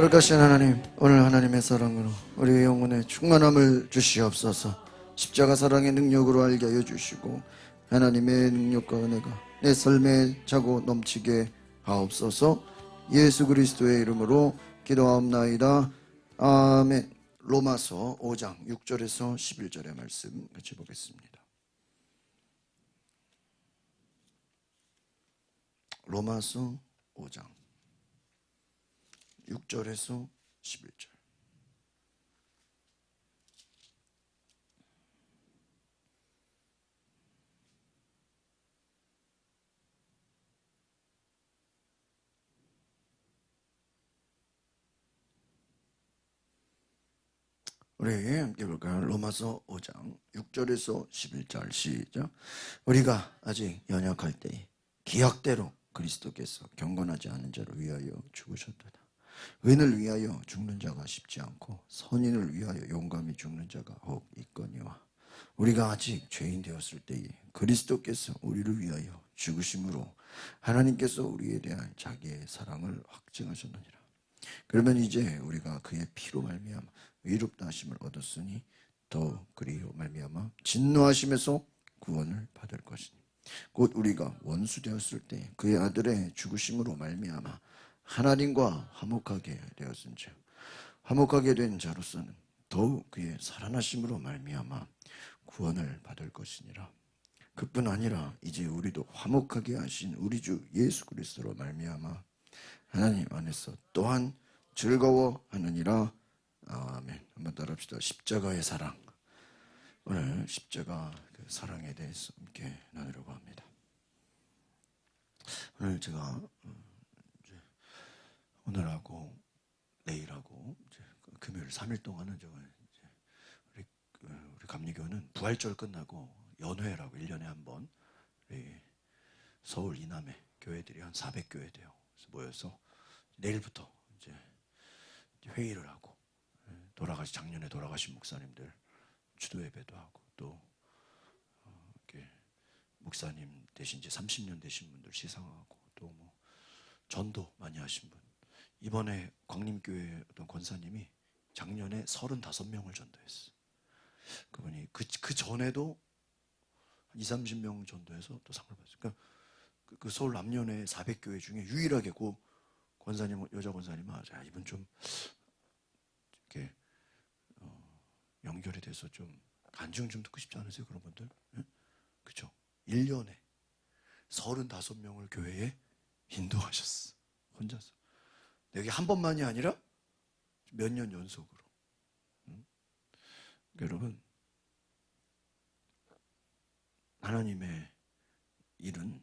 거룩하신 하나님, 오늘 하나님의 사랑으로 우리의 영혼에 충만함을 주시옵소서. 십자가 사랑의 능력으로 알게 하여 주시고 하나님의 능력과 은혜가 내 삶에 차고 넘치게 하옵소서. 예수 그리스도의 이름으로 기도하옵나이다. 아멘. 로마서 5장 6절에서 11절의 말씀 같이 보겠습니다. 로마서 5장 6절에서 11절. 우리 함께 볼까요? 로마서 5장 6절에서 11절 시작. 우리가 아직 연약할 때에 기약대로 그리스도께서 경건하지 않은 자를 위하여 죽으셨도다. 의인을 위하여 죽는 자가 쉽지 않고 선인을 위하여 용감히 죽는 자가 혹 있거니와 우리가 아직 죄인 되었을 때에 그리스도께서 우리를 위하여 죽으심으로 하나님께서 우리에 대한 자기의 사랑을 확증하셨느니라. 그러면 이제 우리가 그의 피로 말미암아 의롭다 하심을 얻었으니 더 그리로 말미암아 진노하심에서 구원을 받을 것이니 곧 우리가 원수 되었을 때 그의 아들의 죽으심으로 말미암아 하나님과 화목하게 되었은즉 화목하게 된 자로서는 더욱 그의 살아나심으로 말미암아 구원을 받을 것이니라. 그뿐 아니라 이제 우리도 화목하게 하신 우리 주 예수 그리스도로 말미암아 하나님 안에서 또한 즐거워하느니라. 아멘. 한번 따라합시다. 십자가의 사랑. 오늘 십자가 그 사랑에 대해서 함께 나누려고 합니다. 오늘 제가 오늘하고 내일하고 금요일 3일 동안은 우리 감리교는 부활절 끝나고 연회라고 1년에 한 번 우리 서울 이남에 교회들이 한 400교회 돼요. 그래서 모여서 내일부터 이제 회의를 하고 작년에 돌아가신 목사님들 주도 예배도 하고 또 이렇게 목사님 되신 지 30년 되신 분들 시상하고 또 뭐 전도 많이 하신 분. 이번에 광림교회 어떤 권사님이 작년에 35명을 전도했어. 그분이 그 전에도 한 30명 전도해서 또 상을 받았어요. 그러니까 그 서울 남년의 400교회 중에 유일하게 그 권사님, 여자 권사님은 이분 좀 이렇게 연결이 돼서 좀 간증 좀 듣고 싶지 않으세요? 그런 분들? 네? 그렇죠? 1년에 35명을 교회에 인도하셨어. 혼자서. 여기 한 번만이 아니라 몇 년 연속으로. 여러분, 하나님의 일은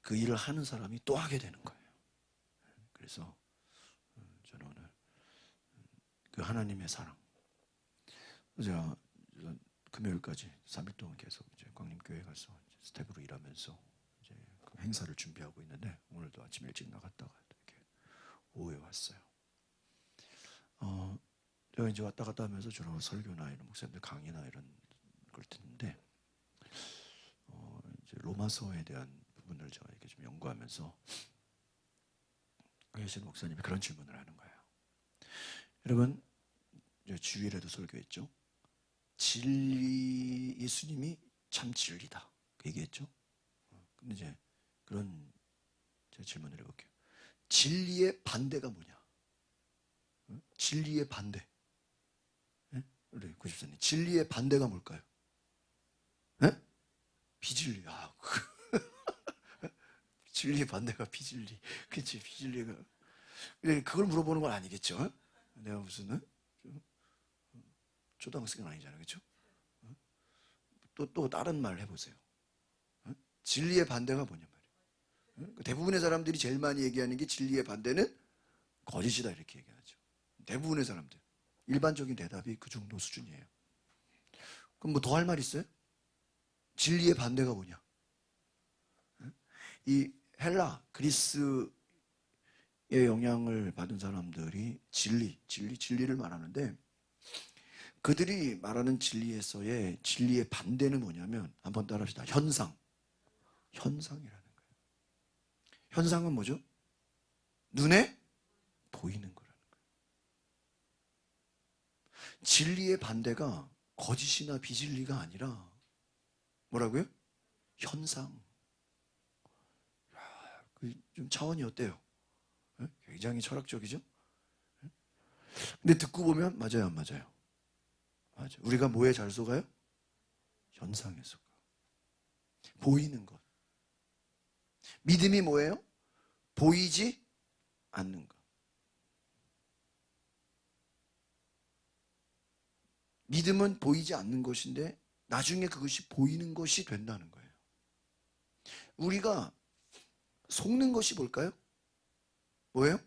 그 일을 하는 사람이 또 하게 되는 거예요. 그래서 저는 오늘 그 하나님의 사랑. 제가 금요일까지 3일 동안 계속 이제 광림교회 가서 스텝으로 일하면서 이제 그 행사를 준비하고 있는데 오늘도 아침 일찍 나갔다가 이렇게 오후에 왔어요. 제가 이제 왔다 갔다 하면서 주로 설교나 이런 목사님들 강의나 이런 걸 듣는데 이제 로마서에 대한 부분을 제가 이렇게 좀 연구하면서 계신 목사님이 그런 질문을 하는 거예요. 여러분, 주일에도 설교했죠. 진리, 예수님이 참 진리다 그 얘기했죠. 근데 이제 그런 제가 질문을 해볼게요. 진리의 반대가 뭐냐? 진리의 반대. 네? 우리 94님, 진리의 반대가 뭘까요? 네? 비진리. 진리의 반대가 비진리. 그치, 비진리가. 그걸 물어보는 건 아니겠죠? 내가 무슨 초등학생은 아니잖아요, 그렇죠? 또 다른 말 해보세요. 진리의 반대가 뭐냐 말이에요. 대부분의 사람들이 제일 많이 얘기하는 게 진리의 반대는 거짓이다 이렇게 얘기하죠. 대부분의 사람들. 일반적인 대답이 그 정도 수준이에요. 그럼 뭐 더 할 말 있어요? 진리의 반대가 뭐냐? 이 헬라, 그리스의 영향을 받은 사람들이 진리를 말하는데 그들이 말하는 진리에서의 진리의 반대는 뭐냐면 한번 따라합시다. 현상이라는 거예요. 현상은 뭐죠? 눈에 보이는 거라는 거예요. 진리의 반대가 거짓이나 비진리가 아니라 뭐라고요? 현상. 좀 차원이 어때요? 굉장히 철학적이죠? 근데 듣고 보면 맞아요, 안 맞아요? 맞아요. 우리가 뭐에 잘 속아요? 현상에 속아. 보이는 것. 믿음이 뭐예요? 보이지 않는 것. 믿음은 보이지 않는 것인데 나중에 그것이 보이는 것이 된다는 거예요. 우리가 속는 것이 뭘까요? 뭐예요?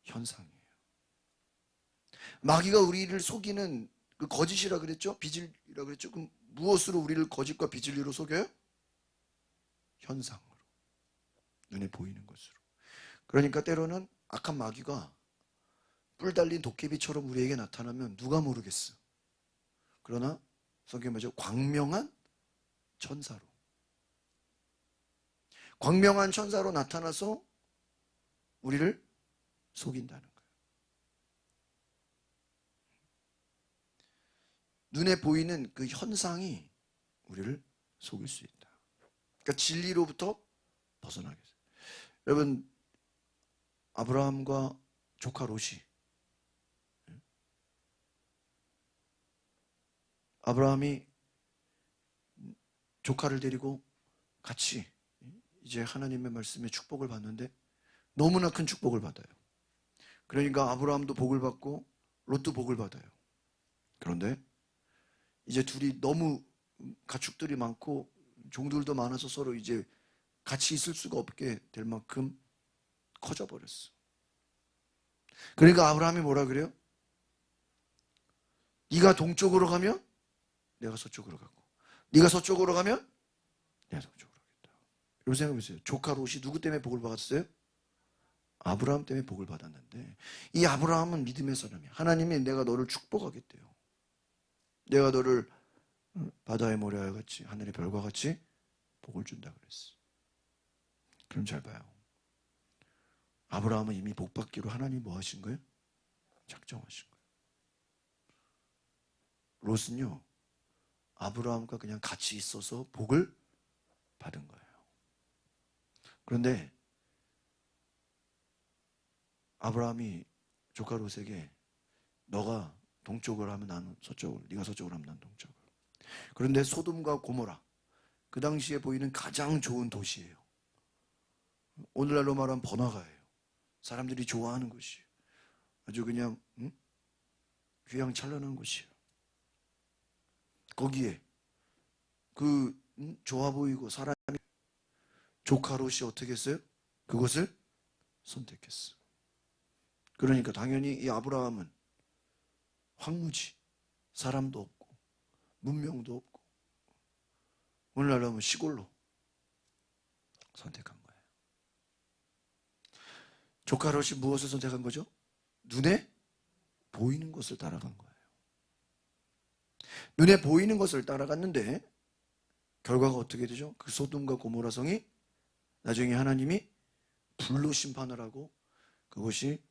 현상이에요. 마귀가 우리를 속이는 그 거짓이라 그랬죠? 비질이라 그랬죠? 그럼 무엇으로 우리를 거짓과 비질리로 속여요? 현상으로. 눈에 보이는 것으로. 그러니까 때로는 악한 마귀가 뿔 달린 도깨비처럼 우리에게 나타나면 누가 모르겠어. 그러나 성경에 말하죠. 광명한 천사로. 광명한 천사로 나타나서 우리를 속인다는 거예요. 눈에 보이는 그 현상이 우리를 속일 수 있다. 그러니까 진리로부터 벗어나게 해요. 여러분, 아브라함과 조카 롯이, 아브라함이 조카를 데리고 같이 이제 하나님의 말씀에 축복을 받는데 너무나 큰 축복을 받아요. 그러니까 아브라함도 복을 받고 롯도 복을 받아요. 그런데 이제 둘이 너무 가축들이 많고 종들도 많아서 서로 이제 같이 있을 수가 없게 될 만큼 커져 버렸어. 그러니까 아브라함이 뭐라 그래요? 네가 동쪽으로 가면 내가 서쪽으로 가고, 네가 서쪽으로 가면 내가 동쪽으로 가겠다. 여러분 생각해 보세요. 조카 롯이 누구 때문에 복을 받았어요? 아브라함 때문에 복을 받았는데, 이 아브라함은 믿음의 사람이야. 하나님이 내가 너를 축복하겠대요. 내가 너를 바다의 모래와 같이 하늘의 별과 같이 복을 준다 그랬어. 그럼 잘 봐요. 아브라함은 이미 복 받기로 하나님이 뭐 하신 거예요? 작정하신 거예요. 롯은요, 아브라함과 그냥 같이 있어서 복을 받은 거예요. 그런데 아브라함이 조카 롯에게 너가 동쪽으로 하면 나는 서쪽으로, 네가 서쪽으로 하면 난 동쪽으로. 그런데 소돔과 고모라, 그 당시에 보이는 가장 좋은 도시예요. 오늘날로 말하면 번화가예요. 사람들이 좋아하는 곳이에요. 아주 그냥 휘황찬란한 곳이에요. 거기에 그 좋아 보이고 사람이 조카 롯이 어떻게 했어요? 그것을 선택했어. 그러니까 당연히 이 아브라함은 황무지, 사람도 없고 문명도 없고 오늘날로 하면 시골로 선택한 거예요. 조카 롯이 무엇을 선택한 거죠? 눈에 보이는 것을 따라간 거예요. 눈에 보이는 것을 따라갔는데 결과가 어떻게 되죠? 그 소돔과 고모라 성이 나중에 하나님이 불로 심판을 하고 그것이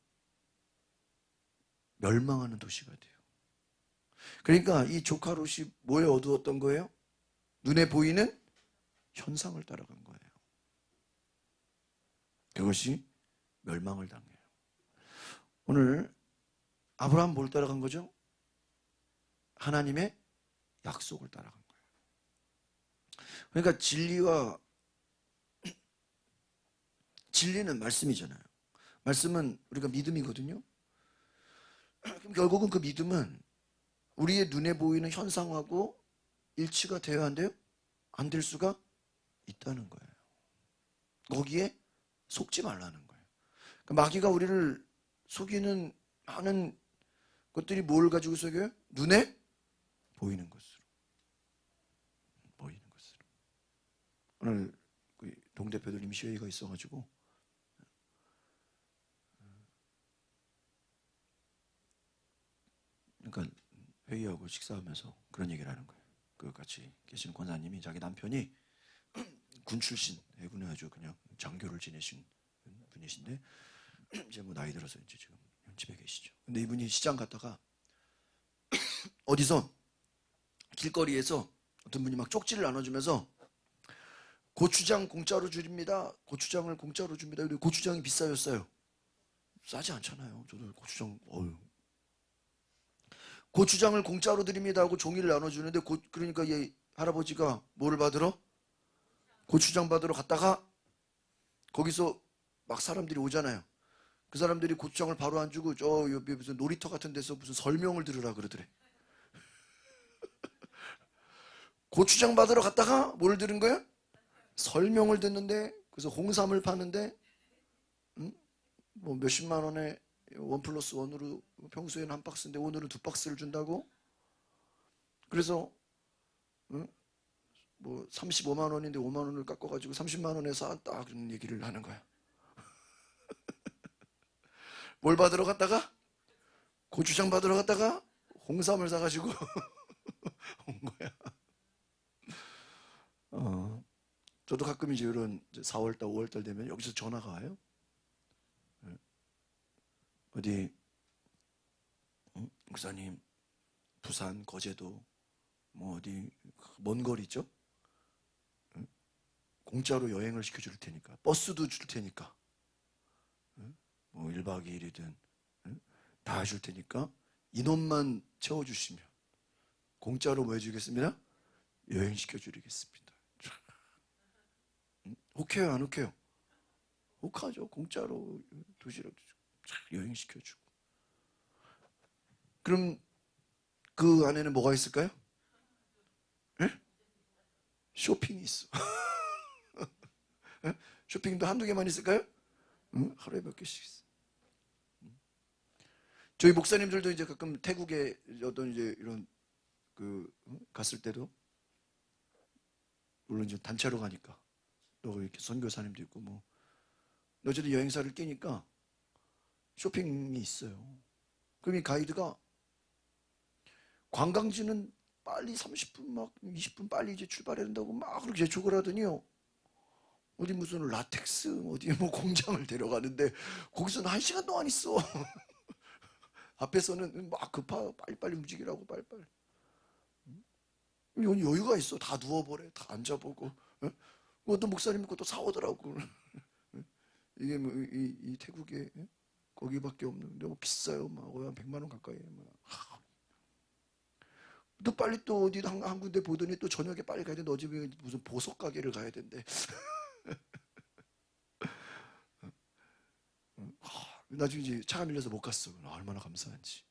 멸망하는 도시가 돼요. 그러니까 이 조카 롯이 뭐에 어두웠던 거예요? 눈에 보이는 현상을 따라간 거예요. 그것이 멸망을 당해요. 오늘 아브라함 뭘 따라간 거죠? 하나님의 약속을 따라간 거예요. 그러니까 진리는 말씀이잖아요. 말씀은 우리가 믿음이거든요. 그럼 결국은 그 믿음은 우리의 눈에 보이는 현상하고 일치가 되어야 한대요? 안 될 수가 있다는 거예요. 거기에 속지 말라는 거예요. 그러니까 마귀가 우리를 속이는 많은 것들이 뭘 가지고 속여요? 눈에 보이는 것으로. 보이는 것으로. 오늘 동대표들 임시회의가 있어가지고 그러니까 회의하고 식사하면서 그런 얘기를 하는 거예요. 그 같이 계시는 권사님이 자기 남편이 군 출신, 해군에 아주 그냥 장교를 지내신 분이신데 이제 뭐 나이 들어서 이제 지금 집에 계시죠. 근데 이분이 시장 갔다가 어디서 길거리에서 어떤 분이 막 쪽지를 나눠주면서 고추장 공짜로 드립니다. 고추장을 공짜로 줍니다. 근데 고추장이 비싸졌어요. 싸지 않잖아요. 저도 고추장, 고추장을 공짜로 드립니다 하고 종이를 나눠주는데 그러니까 이 할아버지가 뭐를 받으러? 고추장 받으러 갔다가 거기서 막 사람들이 오잖아요. 그 사람들이 고추장을 바로 안 주고 저 옆에 무슨 놀이터 같은 데서 무슨 설명을 들으라 그러더래. 고추장 받으러 갔다가 뭘 들은 거야? 설명을 듣는데, 그래서 홍삼을 파는데 뭐 몇십만 원에 1+1으로 평소에는 한 박스인데 오늘은 2박스를 준다고. 그래서 뭐 35만 원인데 5만 원을 깎아가지고 30만 원에 사왔다 그런 얘기를 하는 거야. 뭘 받으러 갔다가? 고추장 받으러 갔다가 홍삼을 사가지고 온 거야. 저도 가끔 이제 이런 4월달 5월달 되면 여기서 전화가 와요. 어디 목사님 부산 거제도 뭐 어디 먼 거리 있죠? 공짜로 여행을 시켜줄 테니까, 버스도 줄 테니까, 뭐 1박 2일이든 다 해줄 테니까 인원만 채워주시면 공짜로 뭐 해주겠습니다? 여행시켜주겠습니다. 혹해요 안 혹해요? 혹하죠. 공짜로 도시락 여행시켜주고. 그럼 그 안에는 뭐가 있을까요? 네? 쇼핑이 있어. 쇼핑도 한두 개만 있을까요? 하루에 몇 개씩 있어. 저희 목사님들도 이제 가끔 태국에 어떤 이제 이런 갔을 때도, 물론 이제 단체로 가니까 또 이렇게 선교사님도 있고 뭐 어쨌든 여행사를 끼니까 쇼핑이 있어요. 그럼 이 가이드가 관광지는 빨리 30분 막 20분 빨리 이제 출발해야 된다고 막 그렇게 재촉을 하더니요, 어디 무슨 라텍스 어디 뭐 공장을 데려가는데 거기서는 1시간 동안 있어. 앞에서는 막 빨리빨리 움직이라고 빨리빨리. 여유가 있어. 다 누워버려. 다 앉아보고. 어떤 목사님 것도 사오더라고. 이게 뭐 이 태국에 거기밖에 없는데 뭐 비싸요. 막 100만 원 가까이. 또 빨리 또 어디 한 군데 보더니 또 저녁에 빨리 가야 되는데 어제 무슨 보석 가게를 가야 된대. 나중에 이제 차가 밀려서 못 갔어. 얼마나 감사한지.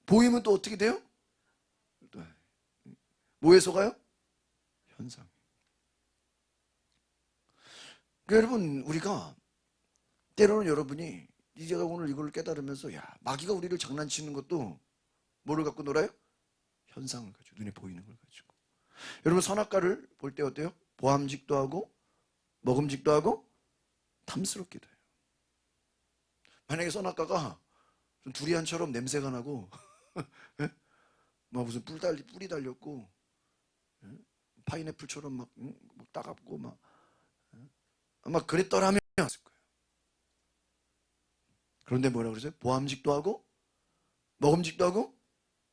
보이면 또 어떻게 돼요? 뭐에 속아요? 현상. 그러니까 여러분, 우리가 때로는 여러분이 제가 오늘 이걸 깨달으면서, 야, 마귀가 우리를 장난치는 것도 뭐를 갖고 놀아요? 현상을 가지고, 눈에 보이는 걸 가지고. 여러분, 선악과를 볼 때 어때요? 보암직도 하고 먹음직도 하고 탐스럽기도 해요. 만약에 선악과가 좀 두리안처럼 냄새가 나고 막 무슨 뿌리 달렸고 파인애플처럼 막 따갑고 막 아마 그랬더라면 했을 거예요. 그런데 뭐라 그러죠? 보암직도 하고 먹음직도 하고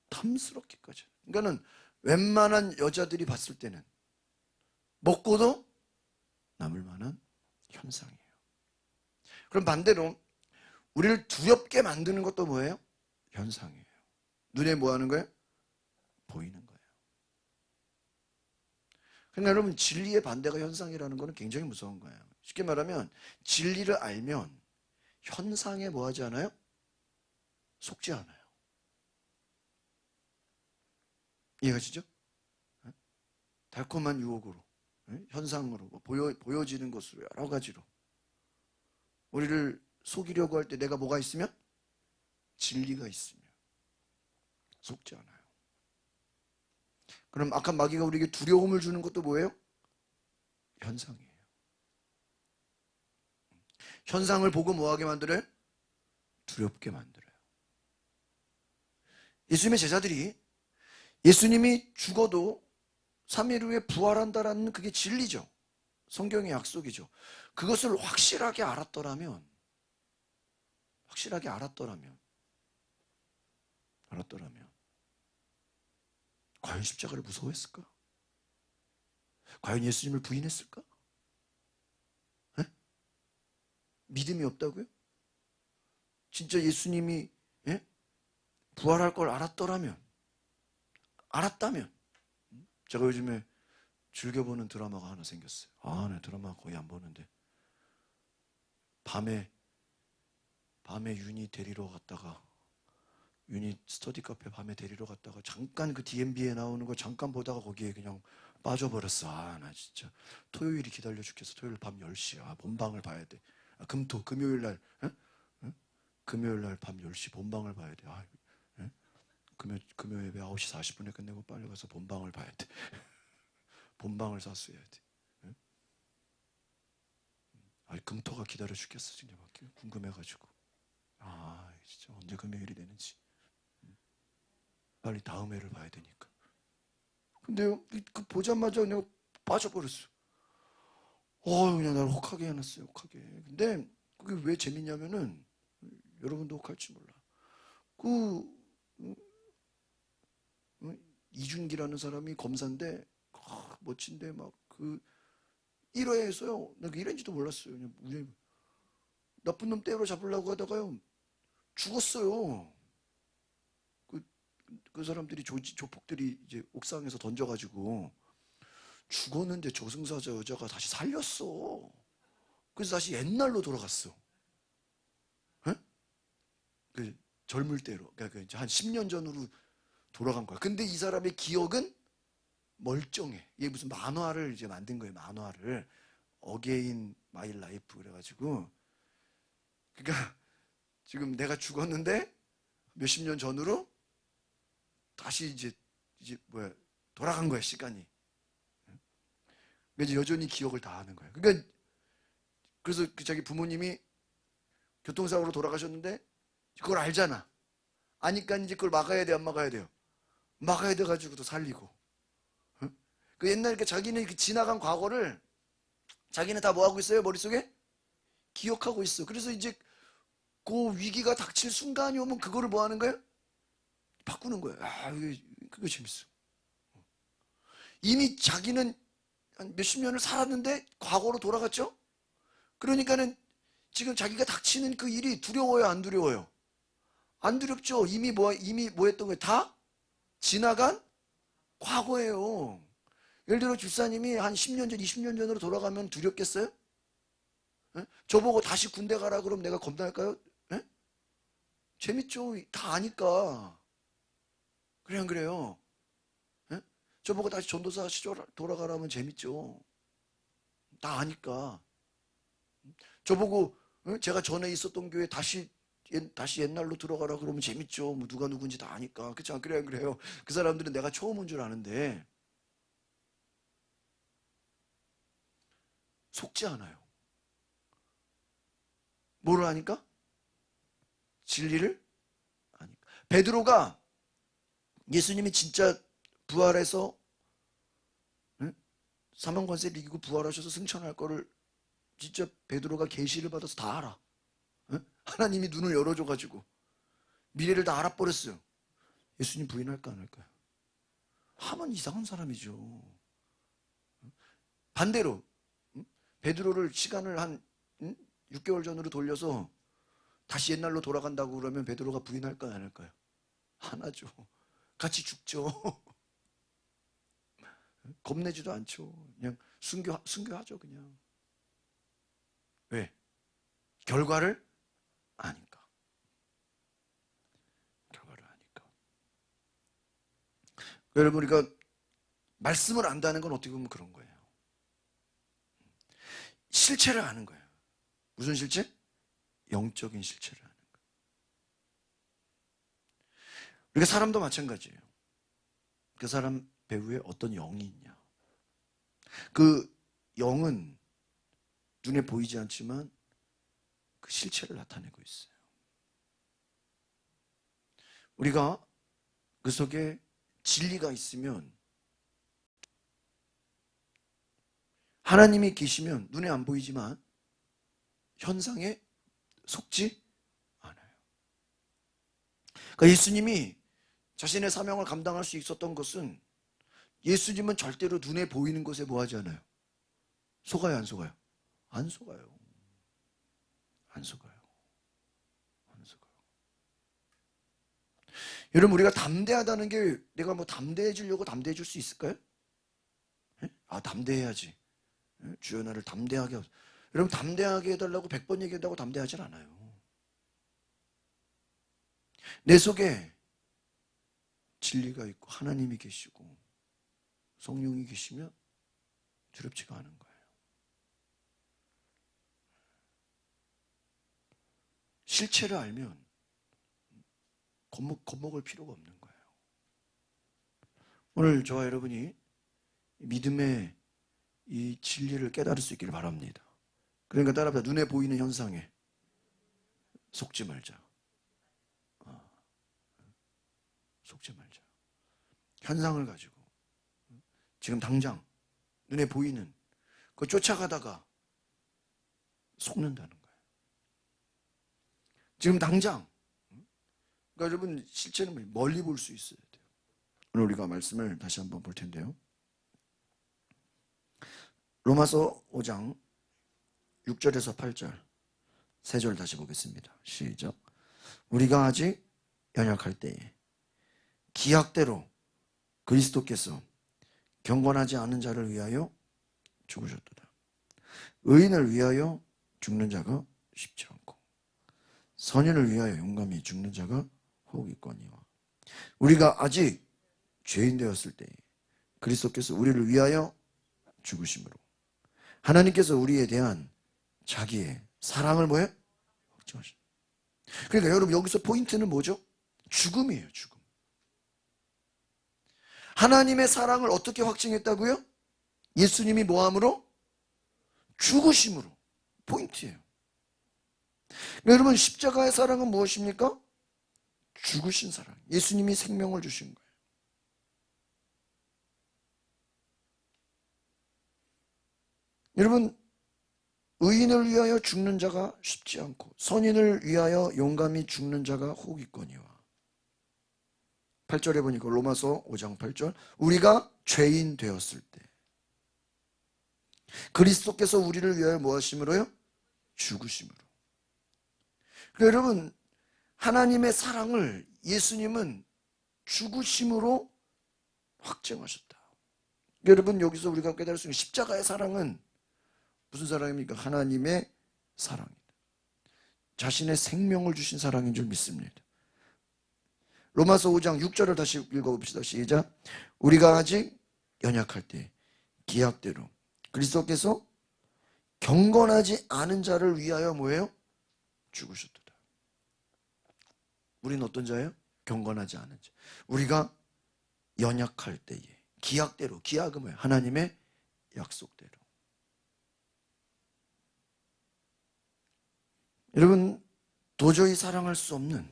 탐스럽기까지. 그러니까는 웬만한 여자들이 봤을 때는 먹고도 남을 만한 현상이에요. 그럼 반대로 우리를 두렵게 만드는 것도 뭐예요? 현상이에요. 눈에 뭐 하는 거예요? 보이는 거예요. 그러니까 여러분, 진리의 반대가 현상이라는 것은 굉장히 무서운 거예요. 쉽게 말하면 진리를 알면 현상에 뭐 하지 않아요? 속지 않아요. 이해가시죠? 달콤한 유혹으로, 현상으로, 보여지는 것으로, 여러 가지로 우리를 속이려고 할 때 내가 뭐가 있으면? 진리가 있으면 속지 않아요. 그럼 아까 마귀가 우리에게 두려움을 주는 것도 뭐예요? 현상이에요. 현상을 보고 뭐하게 만들어요? 두렵게 만들어요. 예수님의 제자들이 예수님이 죽어도 3일 후에 부활한다라는 그게 진리죠. 성경의 약속이죠. 그것을 확실하게 알았더라면 확실하게 알았더라면 과연 십자가를 무서워했을까? 과연 예수님을 부인했을까? 에? 믿음이 없다고요? 진짜 예수님이 부활할 걸 알았다면 제가 요즘에 즐겨보는 드라마가 하나 생겼어요. 네, 드라마 거의 안 보는데 밤에 윤희 데리러 갔다가 윤희 스터디 카페 밤에 데리러 갔다가 잠깐 그 DMB에 나오는 거 잠깐 보다가 거기에 그냥 빠져버렸어. 나 진짜 토요일이 기다려 죽겠어. 토요일 밤 10시 본방을 봐야 돼. 금요일 날 금요일 날 밤 10시 본방을 봐야 돼. 금요 예배 9시 40분에 끝내고 빨리 가서 본방을 봐야 돼. 본방을 샀어야 돼. 금토가 기다려 죽겠어. 진짜 막 궁금해가지고. 진짜 언제 금요일이 되는지. 빨리 다음 회를 봐야 되니까. 근데 그 보자마자 그냥 빠져버렸어. 그냥 나를 혹하게 해놨어요. 혹하게. 근데 그게 왜 재밌냐면은 여러분도 혹할지 몰라. 이준기라는 사람이 검사인데 멋진데 막 그 1회에서요. 나 그 1회인지도 몰랐어요. 그냥 우연히 나쁜 놈 때려 잡으려고 하다가요 죽었어요. 그 사람들이 조폭들이 이제 옥상에서 던져가지고 죽었는데 저승사자 여자가 다시 살렸어. 그래서 다시 옛날로 돌아갔어. 에? 그 젊을 때로. 그러니까 이제 한 10년 전으로 돌아간 거야. 근데 이 사람의 기억은 멀쩡해. 얘 무슨 만화를 이제 만든 거예요. 만화를 어게인 마이 라이프 그래가지고 그러니까 지금 내가 죽었는데 몇십 년 전으로 다시 이제 돌아간 거야 시간이. 그러니까 여전히 기억을 다 하는 거야. 그러니까 그래서 그 자기 부모님이 교통사고로 돌아가셨는데 그걸 알잖아. 아니까 이제 그걸 막아야 돼, 안 막아야 돼요? 막아야 돼가지고도 살리고. 그 옛날 그 자기는 그 지나간 과거를 자기는 다 뭐 하고 있어요? 머릿속에 기억하고 있어. 그래서 이제 그 위기가 닥칠 순간이 오면 그거를 뭐 하는 거예요? 바꾸는 거예요. 그게 재밌어. 이미 자기는 한 몇십 년을 살았는데 과거로 돌아갔죠? 그러니까는 지금 자기가 닥치는 그 일이 두려워요, 안 두려워요? 안 두렵죠. 이미 뭐 했던 거예요? 다 지나간 과거예요. 예를 들어 집사님이 한 10년 전, 20년 전으로 돌아가면 두렵겠어요? 에? 저보고 다시 군대 가라 그러면 내가 겁날까요? 에? 재밌죠. 다 아니까. 그래 안 그래요? 에? 저보고 다시 전도사 시절 돌아가라면 재밌죠. 다 아니까. 저보고 제가 전에 있었던 교회 다시 옛날로 들어가라 그러면 재밌죠. 뭐 누가 누군지 다 아니까. 그렇지 안 그래요? 안 그래요? 그 사람들은 내가 처음 온 줄 아는데 속지 않아요. 뭐를 하니까? 진리를 아니까. 베드로가 예수님이 진짜 부활해서 사망 권세를 이기고 부활하셔서 승천할 거를 진짜 베드로가 계시를 받아서 다 알아. 하나님이 눈을 열어줘가지고 미래를 다 알아버렸어요. 예수님 부인할까 안 할까요? 하면 이상한 사람이죠. 반대로 베드로를 시간을 한 6개월 전으로 돌려서 다시 옛날로 돌아간다고 그러면 베드로가 부인할까요 안 할까요? 안 하죠. 같이 죽죠. 겁내지도 않죠. 그냥 순교하죠 그냥. 왜? 결과를 아니까. 결과를 아니까. 여러분 우리가 말씀을 안다는 건 어떻게 보면 그런 거예요. 실체를 아는 거예요. 무슨 실체? 영적인 실체를 아는 거예요. 우리가 사람도 마찬가지예요. 그 사람 배후에 어떤 영이 있냐. 그 영은 눈에 보이지 않지만 그 실체를 나타내고 있어요. 우리가 그 속에 진리가 있으면 하나님이 계시면 눈에 안 보이지만 현상에 속지 않아요. 그러니까 예수님이 자신의 사명을 감당할 수 있었던 것은 예수님은 절대로 눈에 보이는 것에 뭐 하지 않아요? 속아요, 안 속아요? 안 속아요. 안 속아요. 안 속아요. 여러분, 우리가 담대하다는 게 내가 뭐 담대해지려고 담대해질 수 있을까요? 아, 담대해야지. 주여 나를 담대하게 하소서. 여러분, 담대하게 해달라고 100번 얘기한다고 담대하진 않아요. 내 속에 진리가 있고 하나님이 계시고 성령이 계시면 두렵지가 않은 거예요. 실체를 알면 겁먹을 필요가 없는 거예요. 오늘 저와 여러분이 믿음의 이 진리를 깨달을 수 있기를 바랍니다. 그러니까 따라합시다. 눈에 보이는 현상에 속지 말자. 속지 말자. 현상을 가지고 지금 당장 눈에 보이는 그거 쫓아가다가 속는다는 거예요. 지금 당장. 그러니까 여러분, 실제는 멀리 볼 수 있어야 돼요. 오늘 우리가 말씀을 다시 한번 볼 텐데요. 로마서 5장 6절에서 8절 세 절 다시 보겠습니다. 시작. 우리가 아직 연약할 때에 기약대로 그리스도께서 경건하지 않은 자를 위하여 죽으셨도다. 의인을 위하여 죽는 자가 쉽지 않고 선인을 위하여 용감히 죽는 자가 혹 있거니와 우리가 아직 죄인 되었을 때에 그리스도께서 우리를 위하여 죽으심으로 하나님께서 우리에 대한 자기의 사랑을 뭐해? 확증하셨다. 그러니까 여러분, 여기서 포인트는 뭐죠? 죽음이에요. 죽음. 하나님의 사랑을 어떻게 확증했다고요? 예수님이 뭐함으로? 죽으심으로. 포인트예요. 여러분, 십자가의 사랑은 무엇입니까? 죽으신 사랑. 예수님이 생명을 주신 거예요. 여러분, 의인을 위하여 죽는 자가 쉽지 않고 선인을 위하여 용감히 죽는 자가 혹 있거니와 8절에 보니까 로마서 5장 8절 우리가 죄인 되었을 때 그리스도께서 우리를 위하여 무엇이므로요? 죽으심으로. 그러니까 여러분, 하나님의 사랑을 예수님은 죽으심으로 확증하셨다. 여러분, 여기서 우리가 깨달을 수 있는 십자가의 사랑은 무슨 사랑입니까? 하나님의 사랑입니다. 자신의 생명을 주신 사랑인 줄 믿습니다. 로마서 5장 6절을 다시 읽어봅시다. 시작. 우리가 아직 연약할 때 기약대로 그리스도께서 경건하지 않은 자를 위하여 뭐예요? 죽으셨도다. 우리는 어떤 자예요? 경건하지 않은 자. 우리가 연약할 때에 기약대로, 기약은 뭐예요? 하나님의 약속대로. 여러분, 도저히 사랑할 수 없는,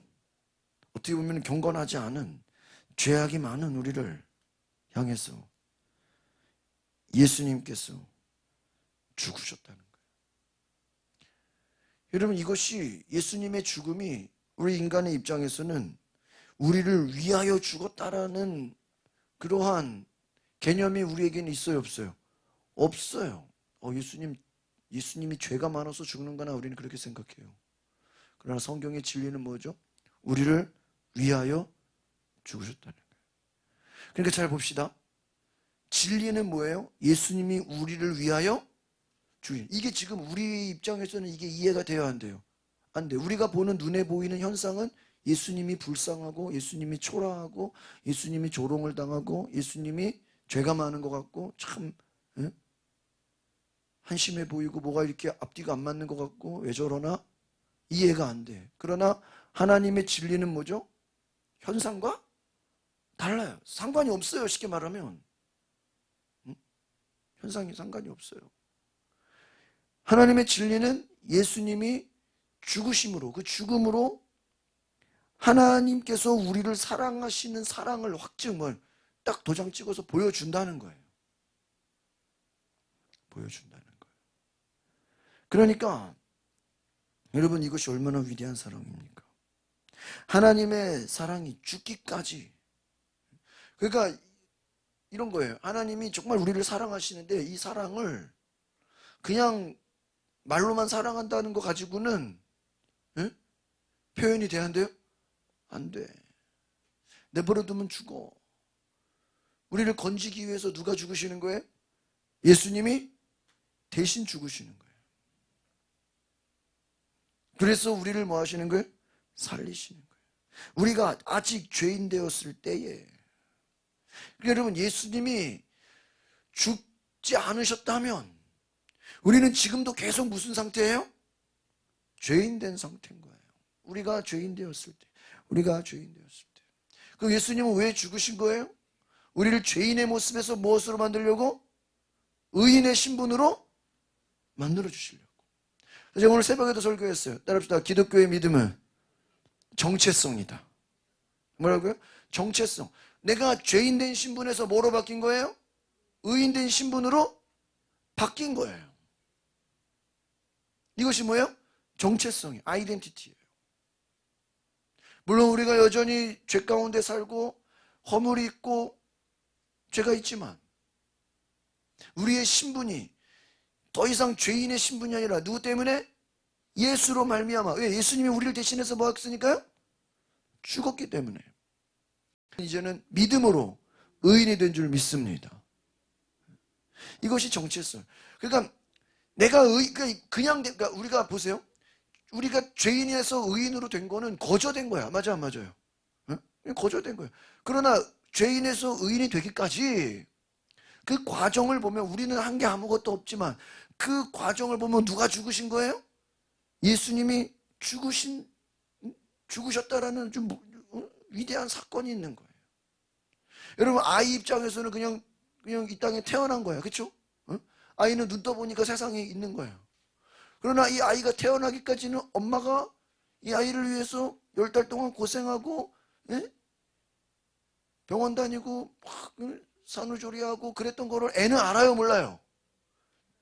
어떻게 보면 경건하지 않은, 죄악이 많은 우리를 향해서 예수님께서 죽으셨다는 거예요. 여러분, 이것이 예수님의 죽음이 우리 인간의 입장에서는 우리를 위하여 죽었다라는 그러한 개념이 우리에게는 있어요, 없어요? 없어요. 예수님이 죄가 많아서 죽는 거나 우리는 그렇게 생각해요. 그러나 성경의 진리는 뭐죠? 우리를 위하여 죽으셨다는 거예요. 그러니까 잘 봅시다. 진리는 뭐예요? 예수님이 우리를 위하여 죽으신. 이게 지금 우리 입장에서는 이게 이해가 돼야 안 돼요? 안 돼요. 우리가 보는 눈에 보이는 현상은 예수님이 불쌍하고 예수님이 초라하고 예수님이 조롱을 당하고 예수님이 죄가 많은 것 같고 참 한심해 보이고 뭐가 이렇게 앞뒤가 안 맞는 것 같고 왜 저러나 이해가 안 돼. 그러나 하나님의 진리는 뭐죠? 현상과 달라요. 상관이 없어요. 쉽게 말하면 현상이 상관이 없어요. 하나님의 진리는 예수님이 죽으심으로, 그 죽음으로 하나님께서 우리를 사랑하시는 사랑을 확증을 딱 도장 찍어서 보여준다는 거예요. 보여준다는 거예요. 그러니까 여러분, 이것이 얼마나 위대한 사랑입니까? 하나님의 사랑이 죽기까지. 그러니까 이런 거예요. 하나님이 정말 우리를 사랑하시는데 이 사랑을 그냥 말로만 사랑한다는 거 가지고는 표현이 돼야 안 돼요? 안 돼. 내버려두면 죽어. 우리를 건지기 위해서 누가 죽으시는 거예요? 예수님이 대신 죽으시는 거예요. 그래서 우리를 뭐 하시는 거예요? 살리시는 거예요. 우리가 아직 죄인 되었을 때에. 그러니까 여러분, 예수님이 죽지 않으셨다면 우리는 지금도 계속 무슨 상태예요? 죄인 된 상태인 거예요. 우리가 죄인 되었을 때. 그 예수님은 왜 죽으신 거예요? 우리를 죄인의 모습에서 무엇으로 만들려고? 의인의 신분으로 만들어 주시려고. 제가 오늘 새벽에도 설교했어요. 따라합시다. 기독교의 믿음은 정체성이다. 뭐라고요? 정체성. 내가 죄인 된 신분에서 뭐로 바뀐 거예요? 의인 된 신분으로 바뀐 거예요. 이것이 뭐예요? 정체성이에요. 아이덴티티예요. 물론 우리가 여전히 죄 가운데 살고 허물이 있고 죄가 있지만 우리의 신분이 더 이상 죄인의 신분이 아니라 누구 때문에? 예수로 말미암아. 왜? 예수님이 우리를 대신해서 뭐 했으니까요? 죽었기 때문에. 이제는 믿음으로 의인이 된 줄 믿습니다. 이것이 정체성. 그러니까 내가 그러니까 우리가 보세요. 우리가 죄인에서 의인으로 된 거는 거저된 거야. 맞아, 안 맞아요? 거저된 거예요. 그러나 죄인에서 의인이 되기까지 그 과정을 보면 우리는 한 게 아무것도 없지만 그 과정을 보면 누가 죽으신 거예요? 예수님이 죽으셨다라는 좀 위대한 사건이 있는 거예요. 여러분, 아이 입장에서는 그냥 이 땅에 태어난 거야. 그렇죠? 아이는 눈 떠보니까 세상에 있는 거예요. 그러나 이 아이가 태어나기까지는 엄마가 이 아이를 위해서 10달 동안 고생하고 병원 다니고 막 산후조리하고 그랬던 거를 애는 알아요, 몰라요?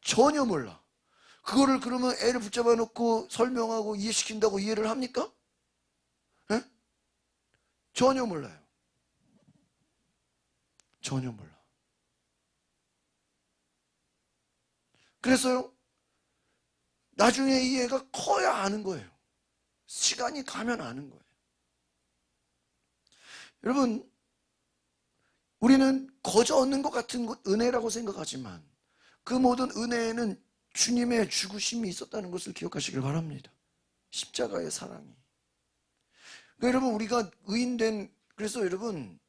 전혀 몰라. 그거를 그러면 애를 붙잡아 놓고 설명하고 이해시킨다고 이해를 합니까? 전혀 몰라요. 전혀 몰라. 그래서요, 나중에 이 애가 커야 아는 거예요. 시간이 가면 아는 거예요. 여러분, 우리는 거저 얻는 것 같은 은혜라고 생각하지만 그 모든 은혜에는 주님의 죽으심이 있었다는 것을 기억하시길 바랍니다. 십자가의 사랑이. 그러니까 여러분, 우리가 의인된, 그래서 여러분,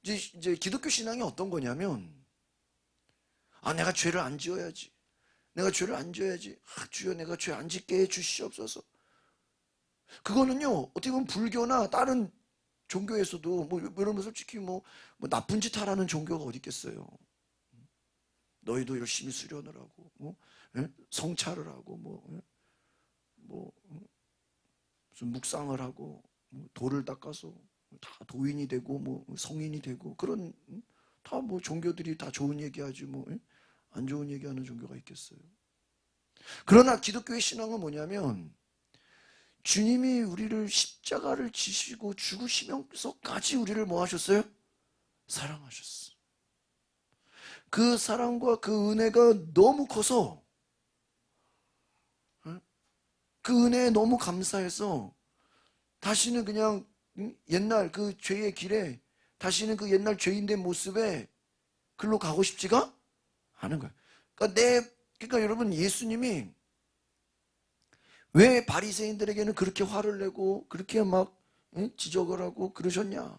이제 기독교 신앙이 어떤 거냐면, 내가 죄를 안 지어야지. 주여, 내가 죄 안 짓게 해 주시옵소서. 그거는요, 어떻게 보면 불교나 다른 종교에서도 여러분 솔직히 나쁜 짓 하라는 종교가 어디 있겠어요. 너희도 열심히 수련을 하고 성찰을 하고 무슨 묵상을 하고 돌을 닦아서 다 도인이 되고 성인이 되고 그런 다 종교들이 다 좋은 얘기하지 안 좋은 얘기하는 종교가 있겠어요. 그러나 기독교의 신앙은 뭐냐면 주님이 우리를 십자가를 지시고 죽으시면서까지 우리를 뭐 하셨어요? 사랑하셨어. 그 사랑과 그 은혜가 너무 커서 그 은혜에 너무 감사해서 다시는 그냥 옛날 그 죄의 길에 다시는 그 옛날 죄인된 모습에 글로 가고 싶지가 않은 거예요. 그러니까 여러분, 예수님이 왜 바리새인들에게는 그렇게 화를 내고 그렇게 막 지적을 하고 그러셨냐?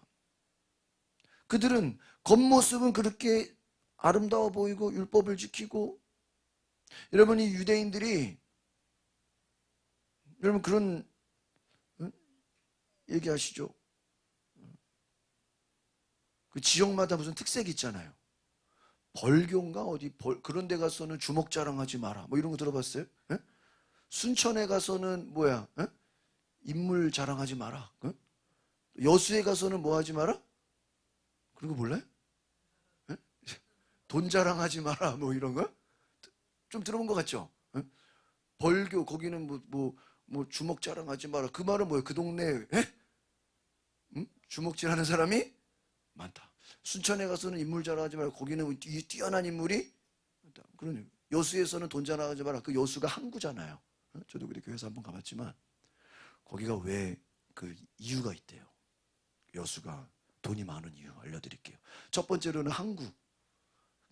그들은 겉모습은 그렇게 아름다워 보이고 율법을 지키고, 여러분, 이 유대인들이 여러분 그런 얘기하시죠? 그 지역마다 무슨 특색이 있잖아요. 벌교인가 어디 그런 데 가서는 주먹 자랑하지 마라. 이런 거 들어봤어요? 순천에 가서는 뭐야? 인물 자랑하지 마라. 여수에 가서는 뭐 하지 마라? 그런 거 몰라요? 돈 자랑하지 마라. 이런 거? 좀 들어본 것 같죠? 벌교 거기는 뭐 주먹 자랑하지 마라. 그 말은 뭐예요? 그 동네에 주먹질하는 사람이 많다. 순천에 가서는 인물 자랑하지 마라. 거기는 뛰어난 인물이 많다. 그러니 여수에서는 돈 자랑하지 마라. 그 여수가 항구잖아요. 저도 그때 교회에서 한번 가봤지만 거기가 왜 그 이유가 있대요. 여수가 돈이 많은 이유 알려드릴게요. 첫 번째로는 항구.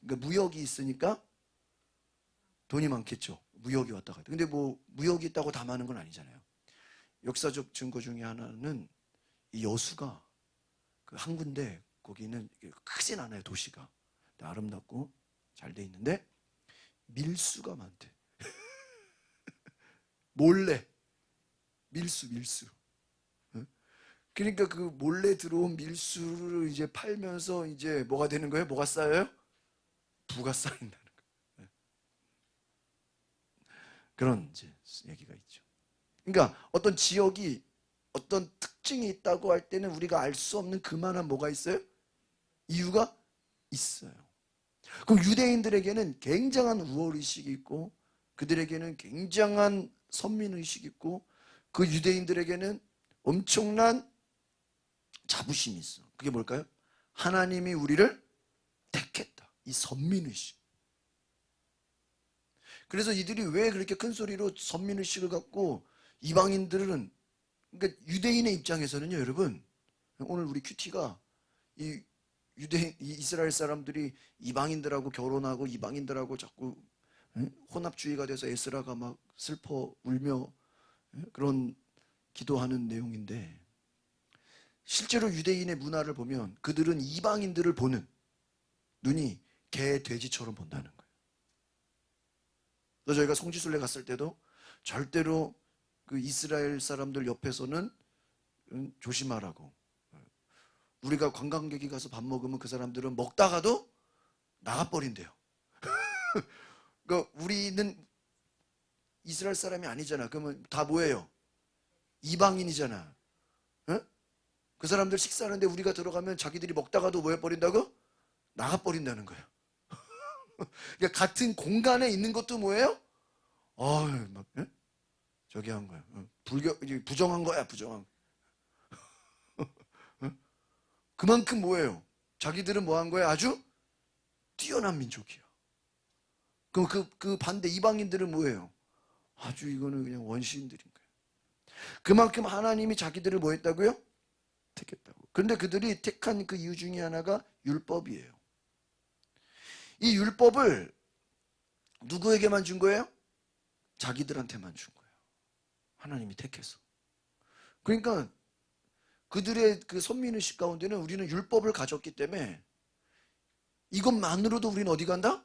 그러니까 무역이 있으니까 돈이 많겠죠. 무역이 왔다 갔다. 근데 뭐 무역이 있다고 다 많은 건 아니잖아요. 역사적 증거 중에 하나는 이 여수가 그 항구인데 거기는 크진 않아요. 도시가 아름답고 잘 돼 있는데 밀수가 많대. 몰래 밀수. 그러니까 그 몰래 들어온 밀수를 이제 팔면서 이제 뭐가 되는 거예요? 뭐가 쌓여요? 부가 쌓인다는 거예요. 그런 이제 얘기가 있죠. 그러니까 어떤 지역이 어떤 특징이 있다고 할 때는 우리가 알 수 없는 그만한 뭐가 있어요? 이유가 있어요. 그럼 유대인들에게는 굉장한 우월의식이 있고 그들에게는 굉장한 선민의식이 있고 그 유대인들에게는 엄청난 자부심이 있어. 그게 뭘까요? 하나님이 우리를 택했다. 이 선민의식. 그래서 이들이 왜 그렇게 큰 소리로 선민의식을 갖고 이방인들은 그러니까 유대인의 입장에서는요, 여러분 오늘 우리 큐티가 이 유대인 이 이스라엘 사람들이 이방인들하고 결혼하고 이방인들하고 자꾸 혼합주의가 돼서 에스라가 막 슬퍼 울며 그런 기도하는 내용인데 실제로 유대인의 문화를 보면 그들은 이방인들을 보는 눈이 개, 돼지처럼 본다는 거예요. 그래서 저희가 성지순례 갔을 때도 절대로 그 이스라엘 사람들 옆에서는 조심하라고. 우리가 관광객이 가서 밥 먹으면 그 사람들은 먹다가도 나가버린대요. 그러니까 우리는 이스라엘 사람이 아니잖아. 그러면 다 뭐예요? 이방인이잖아. 어? 그 사람들 식사하는데 우리가 들어가면 자기들이 먹다가도 뭐 해버린다고? 나가버린다는 거예요. 그러니까 같은 공간에 있는 것도 뭐예요? 막 저기 한 거야. 부정한 거야, 부정한 거. 그만큼 뭐예요? 자기들은 뭐 한 거야? 아주 뛰어난 민족이야. 그럼 그 반대 이방인들은 뭐예요? 아주 이거는 그냥 원시인들인 거예요. 그만큼 하나님이 자기들을 뭐 했다고요? 택했다고. 그런데 그들이 택한 그 이유 중에 하나가 율법이에요. 이 율법을 누구에게만 준 거예요? 자기들한테만 준 거예요. 하나님이 택해서. 그러니까 그들의 그 선민의식 가운데는 우리는 율법을 가졌기 때문에 이것만으로도 우리는 어디 간다?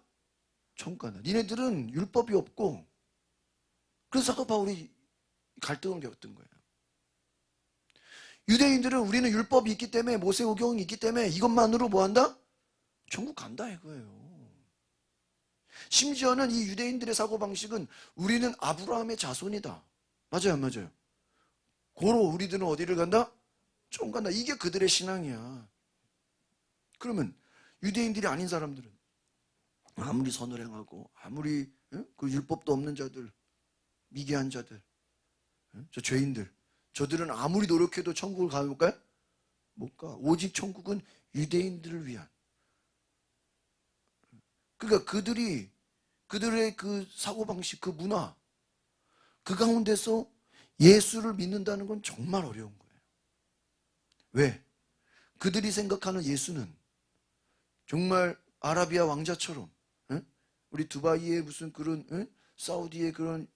천국 간다. 니네들은 율법이 없고 그래서 사도 바울이 갈등을 겪었던 거예요. 유대인들은 우리는 율법이 있기 때문에 모세오경이 있기 때문에 이것만으로 뭐 한다? 천국 간다 이거예요. 심지어는 이 유대인들의 사고방식은 우리는 아브라함의 자손이다. 맞아요 안 맞아요? 고로 우리들은 어디를 간다? 천국 간다. 이게 그들의 신앙이야. 그러면 유대인들이 아닌 사람들은 아무리 선을 행하고 아무리 그 율법도 없는 자들 미개한 자들 저 죄인들 저들은 아무리 노력해도 천국을 가볼까요? 못 가. 오직 천국은 유대인들을 위한. 그러니까 그들의 그 사고방식 그 문화 그 가운데서 예수를 믿는다는 건 정말 어려운 거예요. 왜? 그들이 생각하는 예수는 정말 아라비아 왕자처럼 우리 두바이의 무슨 그런 사우디의 그런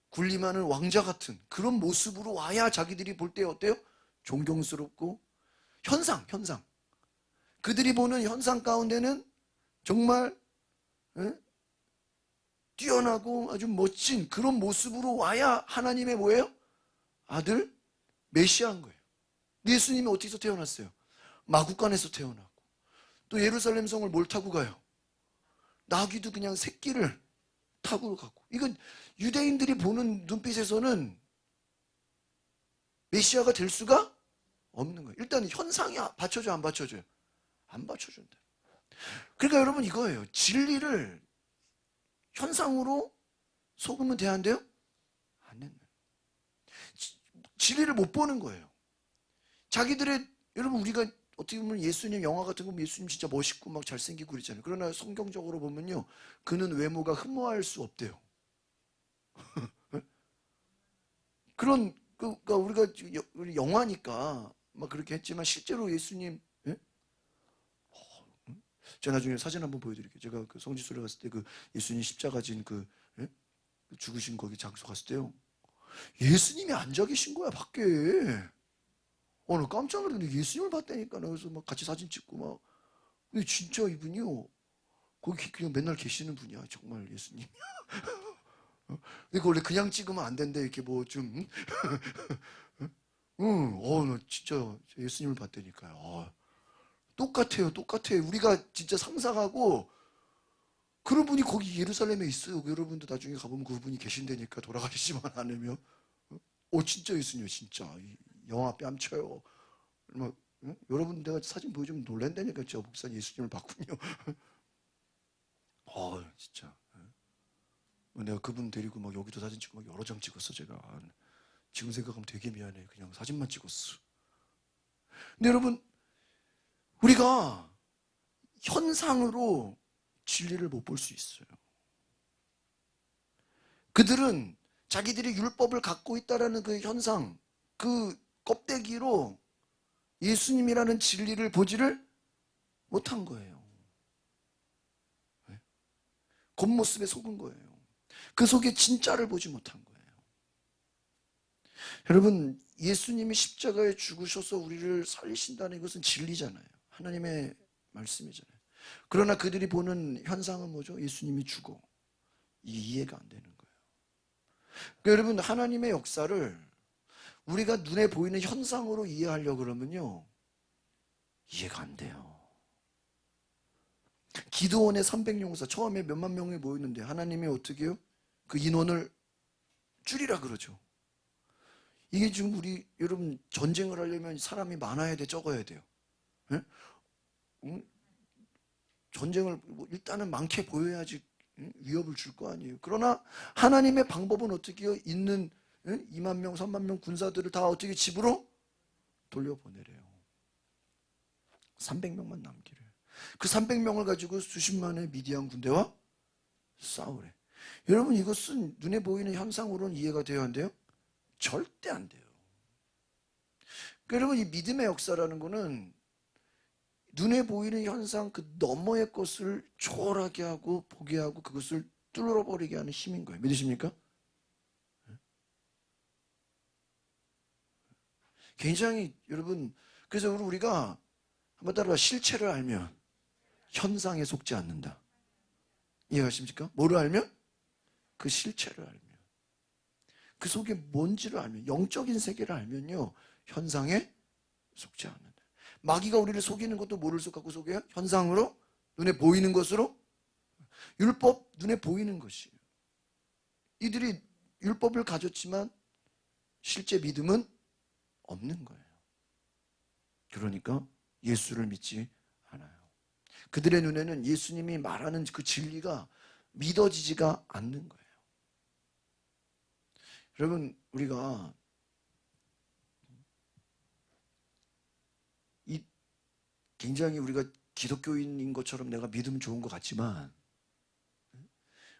군림하는 왕자 같은 그런 모습으로 와야 자기들이 볼 때 어때요? 존경스럽고 현상 그들이 보는 현상 가운데는 정말 뛰어나고 아주 멋진 그런 모습으로 와야 하나님의 뭐예요? 아들 메시아인 거예요. 예수님이 어디서 태어났어요? 마구간에서 태어나고 또 예루살렘 성을 뭘 타고 가요? 나귀도 그냥 새끼를 타고 가고 이건 유대인들이 보는 눈빛에서는 메시아가 될 수가 없는 거예요. 일단 현상이 받쳐줘요 안 받쳐줘요? 안 받쳐준다. 그러니까 여러분 이거예요. 진리를 현상으로 속으면 돼야 안 돼요? 안 된다. 진리를 못 보는 거예요. 자기들의, 여러분 우리가 어떻게 보면 예수님 영화 같은 거 보면 예수님 진짜 멋있고 막 잘생기고 그러잖아요. 그러나 성경적으로 보면요, 그는 외모가 흠모할 수 없대요. 그런, 그러니까 우리 영화니까 막 그렇게 했지만 실제로 예수님, 예? 제가 나중에 사진 한번 보여드릴게요. 제가 그 성지순례 갔을 때 그 예수님 십자가 진 그, 예? 그 죽으신 거기 장소 갔을 때요, 예수님이 앉아 계신 거야 밖에. 나 깜짝 놀랐는데 예수님을 봤다니까. 그래서 막 같이 사진 찍고 막. 근데 진짜 이분이요, 거기 그냥 맨날 계시는 분이야 정말 예수님. 근데 원래 그냥 찍으면 안 된대, 이렇게 뭐 좀. 응, 나 진짜 예수님을 봤다니까요. 똑같아요, 똑같아요. 우리가 진짜 상상하고, 그런 분이 거기 예루살렘에 있어요. 여러분도 나중에 가보면 그분이 계신다니까, 돌아가시지만 않으면. 진짜 예수님이요, 진짜. 영화 뺨쳐요. 막, 응? 여러분 내가 사진 보여주면 놀란다니까, 저 목사님 예수님을 봤군요. 진짜. 내가 그분 데리고 막 여기도 사진 찍고 막 여러 장 찍었어, 제가. 지금 생각하면 되게 미안해. 그냥 사진만 찍었어. 근데 여러분, 우리가 현상으로 진리를 못 볼 수 있어요. 그들은 자기들이 율법을 갖고 있다라는 그 현상, 그 껍데기로 예수님이라는 진리를 보지를 못한 거예요. 겉모습에 속은 거예요. 그 속에 진짜를 보지 못한 거예요. 여러분, 예수님이 십자가에 죽으셔서 우리를 살리신다는 것은 진리잖아요. 하나님의 말씀이잖아요. 그러나 그들이 보는 현상은 뭐죠? 예수님이 죽어. 이해가 안 되는 거예요. 그러니까 여러분, 하나님의 역사를 우리가 눈에 보이는 현상으로 이해하려고 그러면요, 이해가 안 돼요. 기드온의 300용사, 처음에 몇만 명이 모였는데 하나님이 어떻게 해요? 그 인원을 줄이라 그러죠. 이게 지금 우리, 여러분, 전쟁을 하려면 사람이 많아야 돼, 적어야 돼요? 예? 전쟁을 일단은 많게 보여야지 위협을 줄 거 아니에요. 그러나 하나님의 방법은 어떻게 해요? 있는 2만 명, 3만 명 군사들을 다 어떻게 집으로 돌려보내래요. 300명만 남기를. 그 300명을 가지고 수십만의 미디안 군대와 싸우래. 여러분, 이것은 눈에 보이는 현상으로는 이해가 돼야 한대요? 절대 안 돼요. 그러니까 여러분, 이 믿음의 역사라는 거는 눈에 보이는 현상 그 너머의 것을 초월하게 하고 보게 하고 그것을 뚫어버리게 하는 힘인 거예요. 믿으십니까? 굉장히, 여러분, 그래서 우리가 한번 따라가, 실체를 알면 현상에 속지 않는다. 이해가십니까? 뭐를 알면? 그 실체를 알면, 그 속에 뭔지를 알면, 영적인 세계를 알면요, 현상에 속지 않는다. 마귀가 우리를 속이는 것도 뭐를 갖고 속여요? 현상으로, 눈에 보이는 것으로. 율법, 눈에 보이는 것이에요. 이들이 율법을 가졌지만 실제 믿음은 없는 거예요. 그러니까 예수를 믿지 않아요. 그들의 눈에는 예수님이 말하는 그 진리가 믿어지지가 않는 거예요. 여러분, 우리가 굉장히 우리가 기독교인인 것처럼 내가 믿음 좋은 것 같지만,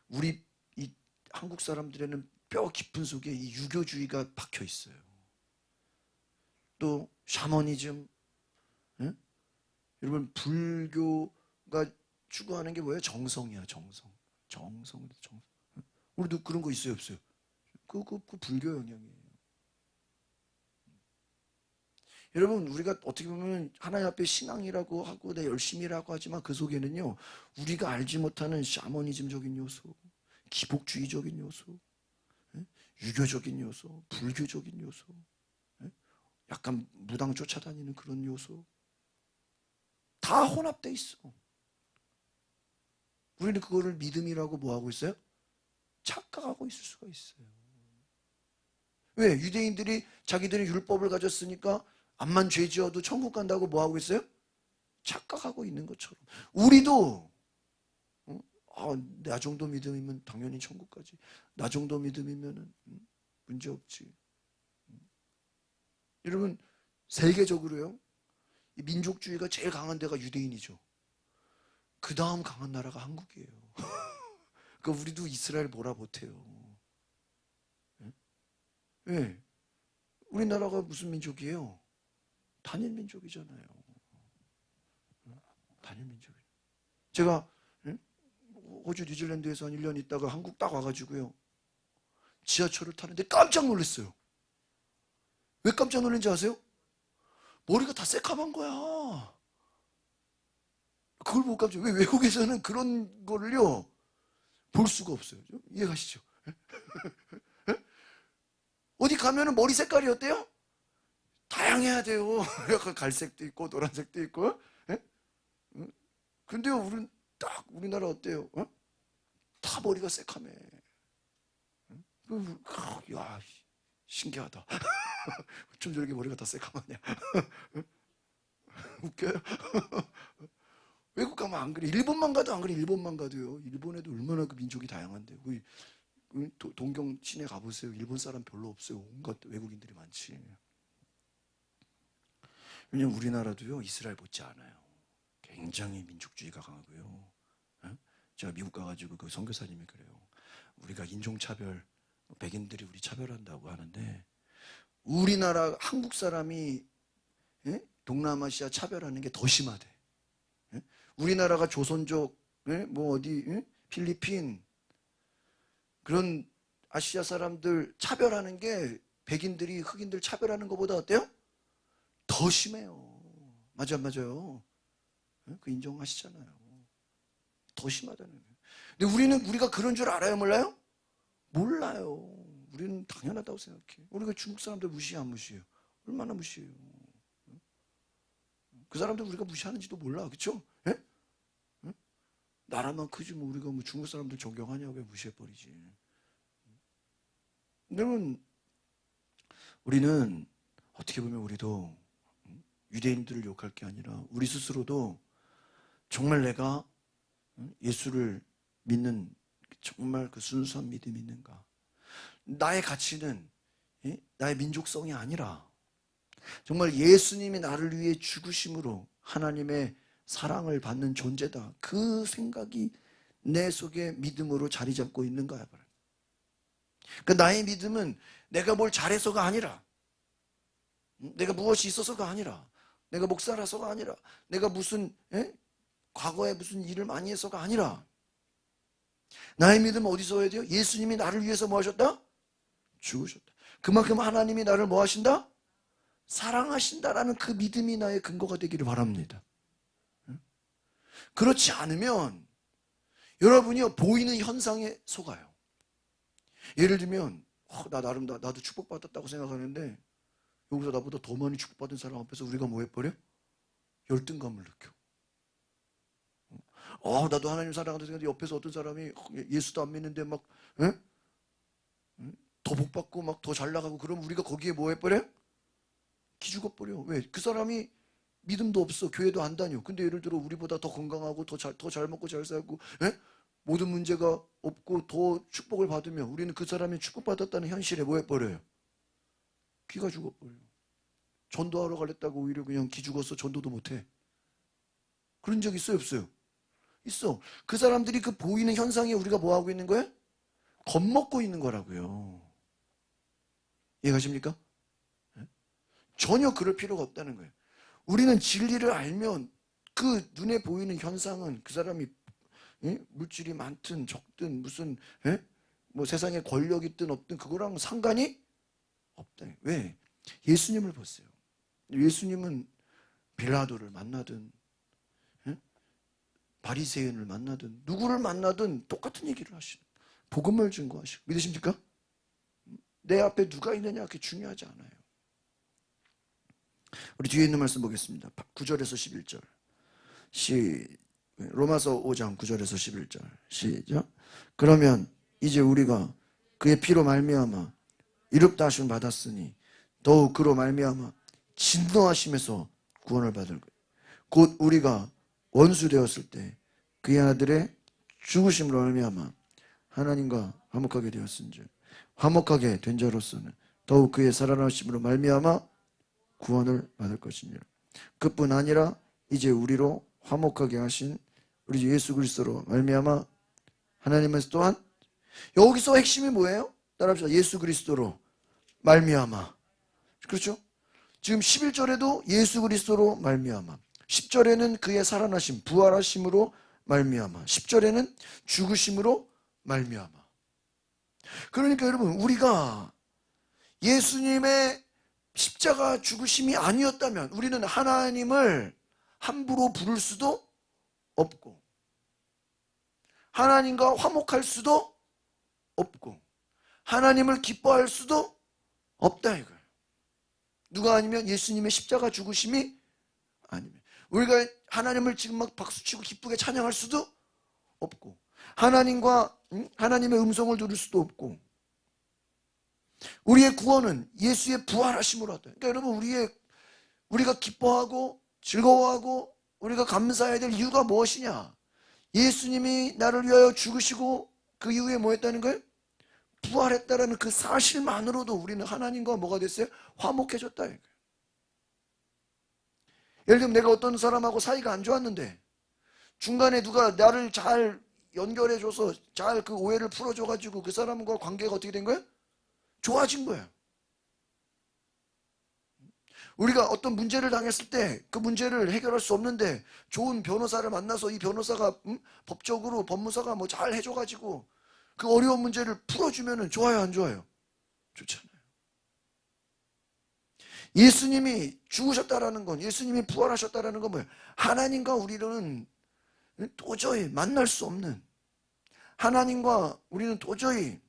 우리 이 한국 사람들에는 뼈 깊은 속에 이 유교주의가 박혀 있어요. 또 샤머니즘, 예? 여러분, 불교가 추구하는 게 뭐예요? 정성이야, 정성. 정성. 우리도 그런 거 있어요, 없어요? 그 불교 영향이에요. 여러분, 우리가 어떻게 보면 하나님 앞에 신앙이라고 하고 내 열심히라고 하지만 그 속에는요, 우리가 알지 못하는 샤머니즘적인 요소, 기복주의적인 요소, 유교적인 요소, 불교적인 요소, 약간 무당 쫓아다니는 그런 요소, 다 혼합돼 있어. 우리는 그거를 믿음이라고 뭐하고 있어요? 착각하고 있을 수가 있어요. 왜? 유대인들이 자기들이 율법을 가졌으니까 암만 죄 지어도 천국 간다고 뭐하고 있어요? 착각하고 있는 것처럼. 우리도 나 정도 믿음이면 당연히 천국 가지. 나 정도 믿음이면 문제 없지. 여러분, 세계적으로요, 이 민족주의가 제일 강한 데가 유대인이죠. 그 다음 강한 나라가 한국이에요. 그러니까 우리도 이스라엘 뭐라 못해요. 왜? 우리나라가 무슨 민족이에요? 단일 민족이잖아요. 단일 민족이에요. 제가 호주 뉴질랜드에서 한 1년 있다가 한국 딱 와가지고요, 지하철을 타는데 깜짝 놀랐어요. 왜 깜짝 놀란지 아세요? 머리가 다 새카만 거야. 그걸 보고 깜짝. 왜 외국에서는 그런 거를요 볼 수가 없어요. 이해가시죠? 어디 가면은 머리 색깔이 어때요? 다양해야 돼요. 약간 갈색도 있고 노란색도 있고. 근데요, 우리는 딱 우리나라 어때요? 다 머리가 새카매. 야, 신기하다. 어쩜 저렇게 머리가 다 새까마냐. 웃겨요. 외국 가면 안 그래. 일본만 가도 안 그래. 일본만 가도요. 일본에도 얼마나 그 민족이 다양한데. 동경 시내 가보세요. 일본 사람 별로 없어요. 온갖 외국인들이 많지. 왜냐면 우리나라도요, 이스라엘 못지 않아요. 굉장히 민족주의가 강하고요. 제가 미국 가가지고 그 선교사님이 그래요. 우리가 인종차별, 백인들이 우리 차별한다고 하는데, 우리나라 한국 사람이 동남아시아 차별하는 게 더 심하대. 우리나라가 조선족, 뭐 어디 필리핀 그런 아시아 사람들 차별하는 게 백인들이 흑인들 차별하는 것보다 어때요? 더 심해요. 맞아요. 그 인정하시잖아요. 더 심하다는 거예요. 근데 우리가 그런 줄 알아요, 몰라요? 몰라요. 우리는 당연하다고 생각해. 우리가 중국 사람들 무시해, 안 무시해요? 얼마나 무시해요. 그 사람들 우리가 무시하는지도 몰라, 그렇죠? 나라만 크지 뭐 우리가 뭐 중국 사람들 존경하냐고 왜 무시해버리지. 여러분, 우리는 어떻게 보면 우리도 유대인들을 욕할 게 아니라 우리 스스로도 정말 내가 예수를 믿는 정말 그 순수한 믿음이 있는가. 나의 가치는 나의 민족성이 아니라 정말 예수님이 나를 위해 죽으심으로 하나님의 사랑을 받는 존재다. 그 생각이 내 속에 믿음으로 자리 잡고 있는 거야. 그러니까 나의 믿음은 내가 뭘 잘해서가 아니라, 내가 무엇이 있어서가 아니라, 내가 목사라서가 아니라, 내가 무슨 과거에 무슨 일을 많이 해서가 아니라, 나의 믿음은 어디서 해야 돼요? 예수님이 나를 위해서 뭐 하셨다? 죽으셨다. 그만큼 하나님이 나를 뭐 하신다? 사랑하신다라는 그 믿음이 나의 근거가 되기를 바랍니다. 그렇지 않으면 여러분이 보이는 현상에 속아요. 예를 들면 나도 축복받았다고 생각하는데 여기서 나보다 더 많이 축복받은 사람 앞에서 우리가 뭐 해버려? 열등감을 느껴. 나도 하나님 사랑한다 생각하는데 옆에서 어떤 사람이 예수도 안 믿는데 막 더 복받고 막 더 잘 나가고 그러면 우리가 거기에 뭐 해버려? 기죽어버려. 왜? 그 사람이 믿음도 없어. 교회도 안 다녀. 근데 예를 들어 우리보다 더 건강하고 더 잘 먹고 잘 살고 모든 문제가 없고 더 축복을 받으면 우리는 그 사람이 축복받았다는 현실에 뭐 해버려요? 기가 죽어버려요. 전도하러 가랬다고 오히려 그냥 기죽어서 전도도 못해. 그런 적 있어요, 없어요? 있어. 그 사람들이 그 보이는 현상에 우리가 뭐 하고 있는 거예요? 겁먹고 있는 거라고요. 이해가십니까? 전혀 그럴 필요가 없다는 거예요. 우리는 진리를 알면 그 눈에 보이는 현상은 그 사람이 물질이 많든 적든 무슨 뭐 세상에 권력 있든 없든 그거랑 상관이 없다. 왜? 예수님을 보세요. 예수님은 빌라도를 만나든 바리새인을 만나든 누구를 만나든 똑같은 얘기를 하시는, 복음을 증거하시고. 믿으십니까? 내 앞에 누가 있느냐 그게 중요하지 않아요. 우리 뒤에 있는 말씀 보겠습니다. 9절에서 11절. 로마서 5장 9절에서 11절 시작. 그러면 이제 우리가 그의 피로 말미암아 이롭다 하심을 받았으니 더욱 그로 말미암아 진노하심에서 구원을 받을 것. 곧 우리가 원수 되었을 때 그의 아들의 죽으심으로 말미암아 하나님과 화목하게 되었은즉 화목하게 된 자로서는 더욱 그의 살아나심으로 말미암아 구원을 받을 것이니라. 그뿐 아니라 이제 우리로 화목하게 하신 우리 주 예수 그리스도로 말미암아 하나님께서 또한, 여기서 핵심이 뭐예요? 따라합시다. 예수 그리스도로 말미암아. 그렇죠? 지금 11절에도 예수 그리스도로 말미암아, 10절에는 그의 살아나심 부활하심으로 말미암아, 10절에는 죽으심으로 말미암아. 그러니까 여러분, 우리가 예수님의 십자가 죽으심이 아니었다면 우리는 하나님을 함부로 부를 수도 없고 하나님과 화목할 수도 없고 하나님을 기뻐할 수도 없다 이거예요. 누가 아니면 예수님의 십자가 죽으심이 아니면 우리가 하나님을 지금 막 박수치고 기쁘게 찬양할 수도 없고 하나님과 하나님의 음성을 들을 수도 없고 우리의 구원은 예수의 부활하심으로 왔다. 그러니까 여러분, 우리가 기뻐하고 즐거워하고 우리가 감사해야 될 이유가 무엇이냐? 예수님이 나를 위하여 죽으시고 그 이후에 뭐 했다는 거예요? 부활했다라는 그 사실만으로도 우리는 하나님과 뭐가 됐어요? 화목해졌다 이거예요. 예를 들면 내가 어떤 사람하고 사이가 안 좋았는데 중간에 누가 나를 잘 연결해줘서 잘 그 오해를 풀어줘가지고 그 사람과 관계가 어떻게 된 거예요? 좋아진 거예요. 우리가 어떤 문제를 당했을 때 그 문제를 해결할 수 없는데 좋은 변호사를 만나서 이 변호사가 법적으로 법무사가 뭐 잘 해줘가지고 그 어려운 문제를 풀어주면 좋아요, 안 좋아요? 좋잖아요. 예수님이 죽으셨다라는 건, 예수님이 부활하셨다라는 건 뭐예요? 하나님과 우리는 도저히 만날 수 없는, 하나님과 우리는 도저히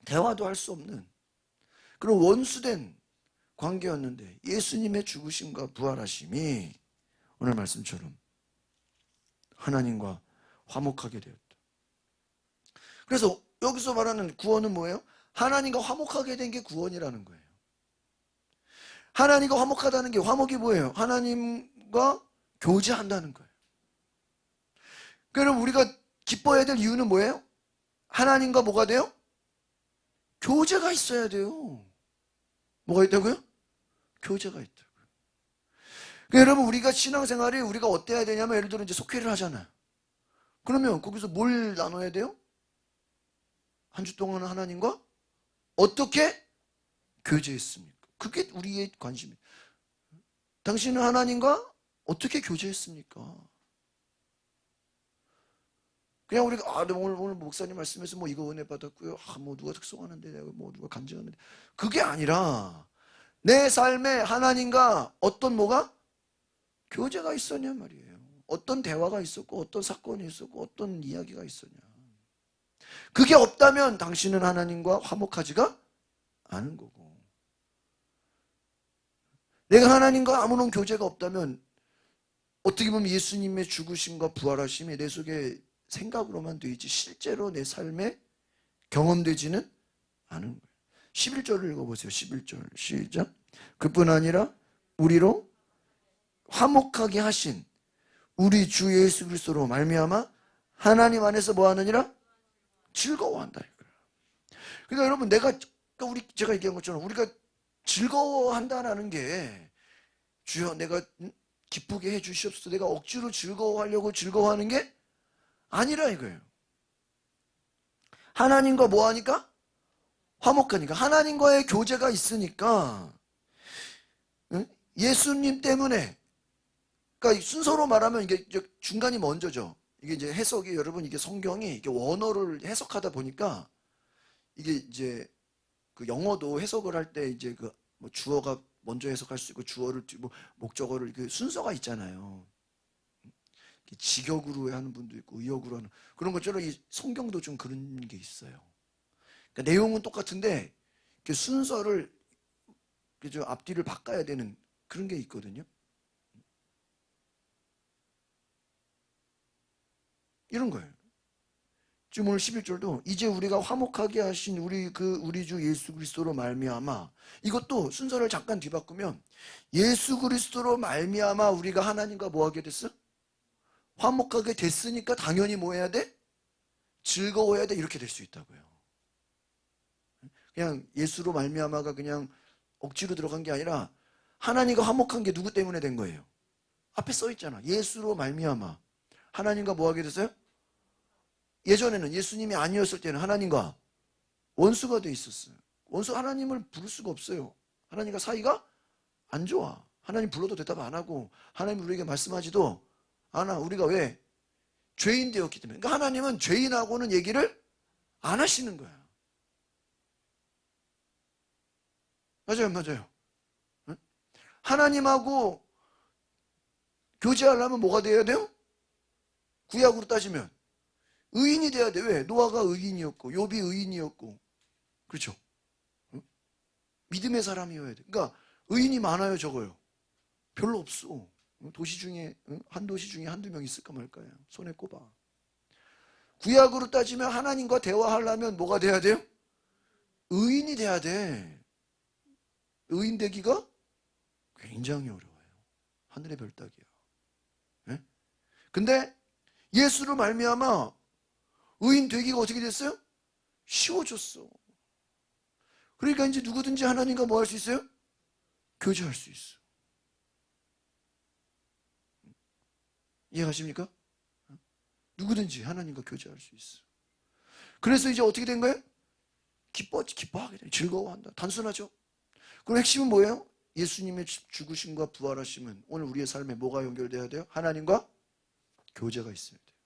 대화도 할 수 없는 그런 원수된 관계였는데 예수님의 죽으심과 부활하심이 오늘 말씀처럼 하나님과 화목하게 되었다. 그래서 여기서 말하는 구원은 뭐예요? 하나님과 화목하게 된 게 구원이라는 거예요. 하나님과 화목하다는 게, 화목이 뭐예요? 하나님과 교제한다는 거예요. 그럼 우리가 기뻐해야 될 이유는 뭐예요? 하나님과 뭐가 돼요? 교제가 있어야 돼요. 뭐가 있다고요? 교제가 있다고요. 그러니까 여러분, 우리가 신앙생활이 우리가 어때야 되냐면, 예를 들어 이제 속회를 하잖아요. 그러면 거기서 뭘 나눠야 돼요? 한 주 동안 하나님과 어떻게 교제했습니까? 그게 우리의 관심이에요. 당신은 하나님과 어떻게 교제했습니까? 그냥 우리가 오늘 목사님 말씀에서 뭐 이거 은혜 받았고요. 뭐 누가 특송하는데 내가 뭐 누가 간증하는데, 그게 아니라 내 삶에 하나님과 어떤 뭐가 교제가 있었냐 말이에요. 어떤 대화가 있었고 어떤 사건이 있었고 어떤 이야기가 있었냐. 그게 없다면 당신은 하나님과 화목하지가 않은 거고, 내가 하나님과 아무런 교제가 없다면 어떻게 보면 예수님의 죽으심과 부활하심이 내 속에 생각으로만 되지 실제로 내 삶에 경험되지는 않은 거예요. 11절을 읽어보세요. 11절 시작. 그뿐 아니라 우리로 화목하게 하신 우리 주 예수 그리스도로 말미암아 하나님 안에서 뭐 하느니라? 즐거워한다 이거예요. 그러니까 여러분, 제가 얘기한 것처럼 우리가 즐거워한다라는 게, 주여 내가 기쁘게 해 주시옵소서, 내가 억지로 즐거워하려고 즐거워하는 게 아니라 이거예요. 하나님과 뭐 하니까? 화목하니까. 하나님과의 교제가 있으니까. 예수님 때문에, 그러니까 순서로 말하면 이게 중간이 먼저죠. 이게 이제 해석이, 여러분 이게 성경이 이게 원어를 해석하다 보니까 이게 이제 그 영어도 해석을 할 때 이제 그 뭐 주어가 먼저 해석할 수 있고 주어를 뭐 목적어를 그 순서가 있잖아요. 직역으로 하는 분도 있고 의역으로 하는, 그런 것처럼 이 성경도 좀 그런 게 있어요. 그러니까 내용은 똑같은데 순서를 좀 앞뒤를 바꿔야 되는 그런 게 있거든요. 이런 거예요. 지금 오늘 11절도 이제 우리가 화목하게 하신 우리 주 예수 그리스도로 말미암아, 이것도 순서를 잠깐 뒤바꾸면 예수 그리스도로 말미암아 우리가 하나님과 뭐 하게 됐어? 화목하게 됐으니까 당연히 뭐 해야 돼? 즐거워야 돼 이렇게 될 수 있다고요. 그냥 예수로 말미암아가 그냥 억지로 들어간 게 아니라 하나님과 화목한 게 누구 때문에 된 거예요? 앞에 써 있잖아. 예수로 말미암아 하나님과 뭐 하게 됐어요? 예전에는 예수님이 아니었을 때는 하나님과 원수가 돼 있었어요. 원수 하나님을 부를 수가 없어요. 하나님과 사이가 안 좋아. 하나님 불러도 대답 안 하고 하나님 우리에게 말씀하지도 않아. 우리가 왜? 죄인 되었기 때문에. 그러니까 하나님은 죄인하고는 얘기를 안 하시는 거야. 맞아요, 맞아요. 응? 하나님하고 교제하려면 뭐가 돼야 돼요? 구약으로 따지면 의인이 돼야 돼. 왜? 노아가 의인이었고 욥이 의인이었고 그렇죠? 응? 믿음의 사람이어야 돼. 그러니까 의인이 많아요, 적어요? 별로 없어. 도시 중에 한 도시 중에 한두 명 있을까 말까요? 손에 꼽아. 구약으로 따지면 하나님과 대화하려면 뭐가 돼야 돼요? 의인이 돼야 돼. 의인 되기가 굉장히 어려워요. 하늘의 별 따기야. 네? 근데 예수로 말미암아 의인 되기가 어떻게 됐어요? 쉬워졌어. 그러니까 이제 누구든지 하나님과 뭐 할 수 있어요? 교제할 수 있어. 이해가십니까? 누구든지 하나님과 교제할 수 있어. 그래서 이제 어떻게 된 거예요? 기뻐하게 돼. 즐거워한다. 단순하죠? 그럼 핵심은 뭐예요? 예수님의 죽으심과 부활하심은 오늘 우리의 삶에 뭐가 연결돼야 돼요? 하나님과 교제가 있어야 돼요.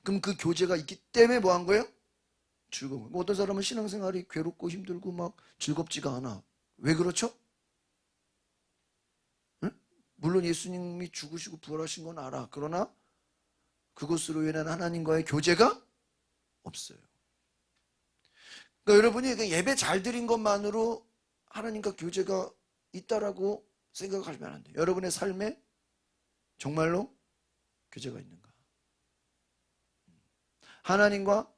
그럼 그 교제가 있기 때문에 뭐 한 거예요? 즐거운. 어떤 사람은 신앙생활이 괴롭고 힘들고 막 즐겁지가 않아. 왜 그렇죠? 응? 물론 예수님이 죽으시고 부활하신 건 알아. 그러나 그것으로 인한 하나님과의 교제가 없어요. 그러니까 여러분이 그냥 예배 잘 드린 것만으로 하나님과 교제가 있다라고 생각하시면 안 돼요. 여러분의 삶에 정말로 교제가 있는가? 하나님과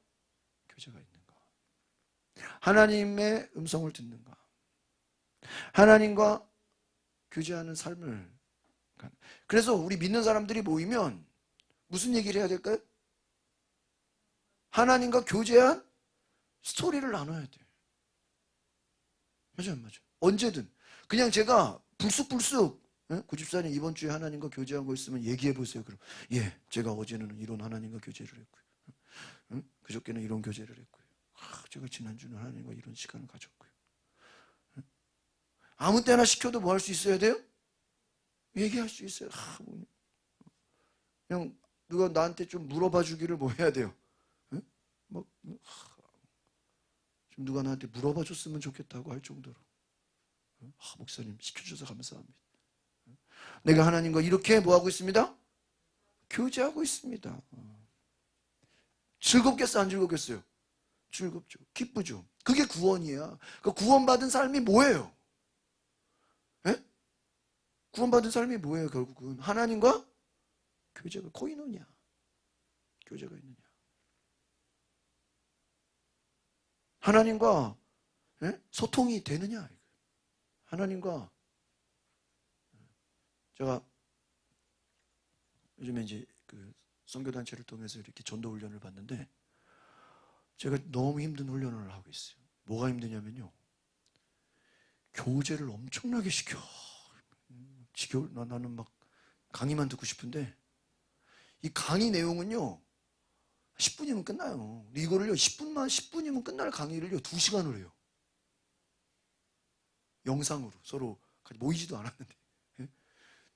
교제가 있는가? 하나님의 음성을 듣는가? 하나님과 교제하는 삶을. 그래서 우리 믿는 사람들이 모이면 무슨 얘기를 해야 될까요? 하나님과 교제한 스토리를 나눠야 돼. 맞아요, 맞아요. 언제든. 그냥 제가 불쑥불쑥 구집사님 이번 주에 하나님과 교제한 거 있으면 얘기해 보세요. 그럼 예, 제가 어제는 이런 하나님과 교제를 했고요. 그저께는 이런 교제를 했고요. 제가 지난주는 하나님과 이런 시간을 가졌고요. 아무 때나 시켜도 뭐 할 수 있어야 돼요? 얘기할 수 있어요. 그냥 누가 나한테 좀 물어봐 주기를 뭐 해야 돼요? 뭐, 좀 누가 나한테 물어봐 줬으면 좋겠다고 할 정도로. 목사님 시켜줘서 감사합니다. 내가 하나님과 이렇게 뭐 하고 있습니다? 교제하고 있습니다. 즐겁겠어, 안 즐겁겠어요? 즐겁죠. 기쁘죠. 그게 구원이야. 그 구원받은 삶이 뭐예요? 예? 구원받은 삶이 뭐예요, 결국은? 하나님과 교제가 코이노냐? 교제가 있느냐? 하나님과 소통이 되느냐? 하나님과 제가 요즘에 이제 그 선교단체를 통해서 이렇게 전도 훈련을 받는데 제가 너무 힘든 훈련을 하고 있어요. 뭐가 힘드냐면요. 교제를 엄청나게 시켜. 나는 막 강의만 듣고 싶은데 이 강의 내용은요. 10분이면 끝나요. 이거를요. 10분이면 끝날 강의를요. 2시간을 해요. 영상으로 서로 같이 모이지도 않았는데.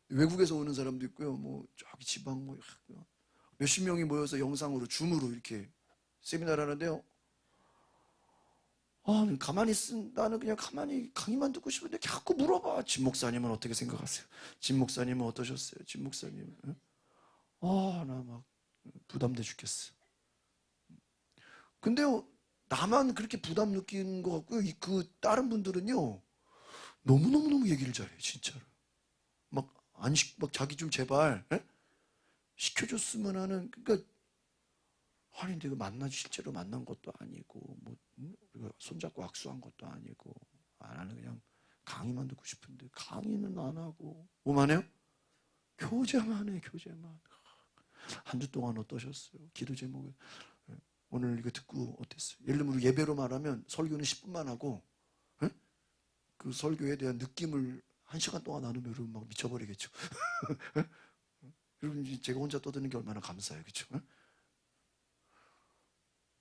외국에서 오는 사람도 있고요. 뭐 저기 지방 뭐 몇십 명이 모여서 영상으로 줌으로 이렇게 세미나를 하는데요. 나는 그냥 가만히 강의만 듣고 싶은데 자꾸 물어봐. 진 목사님은 어떻게 생각하세요? 진 목사님은 어떠셨어요? 진 목사님은? 나 막 부담돼 죽겠어. 근데요, 나만 그렇게 부담 느끼는 것 같고요. 다른 분들은요, 너무너무너무 얘기를 잘해요, 진짜로. 막 자기 좀 제발, 시켜줬으면 하는, 그러니까, 아니, 내가 실제로 만난 것도 아니고, 우리가 손잡고 악수한 것도 아니고, 나는 그냥 강의만 듣고 싶은데, 강의는 안 하고, 뭐만 해요? 교제만 해, 교제만. 한 주 동안 어떠셨어요? 기도 제목에 오늘 이거 듣고 어땠어요? 예를 들면 예배로 말하면 설교는 10분만 하고 예? 그 설교에 대한 느낌을 1시간 동안 나누면 여러분 막 미쳐버리겠죠. 여러분 제가 혼자 떠드는 게 얼마나 감사해요. 그렇죠?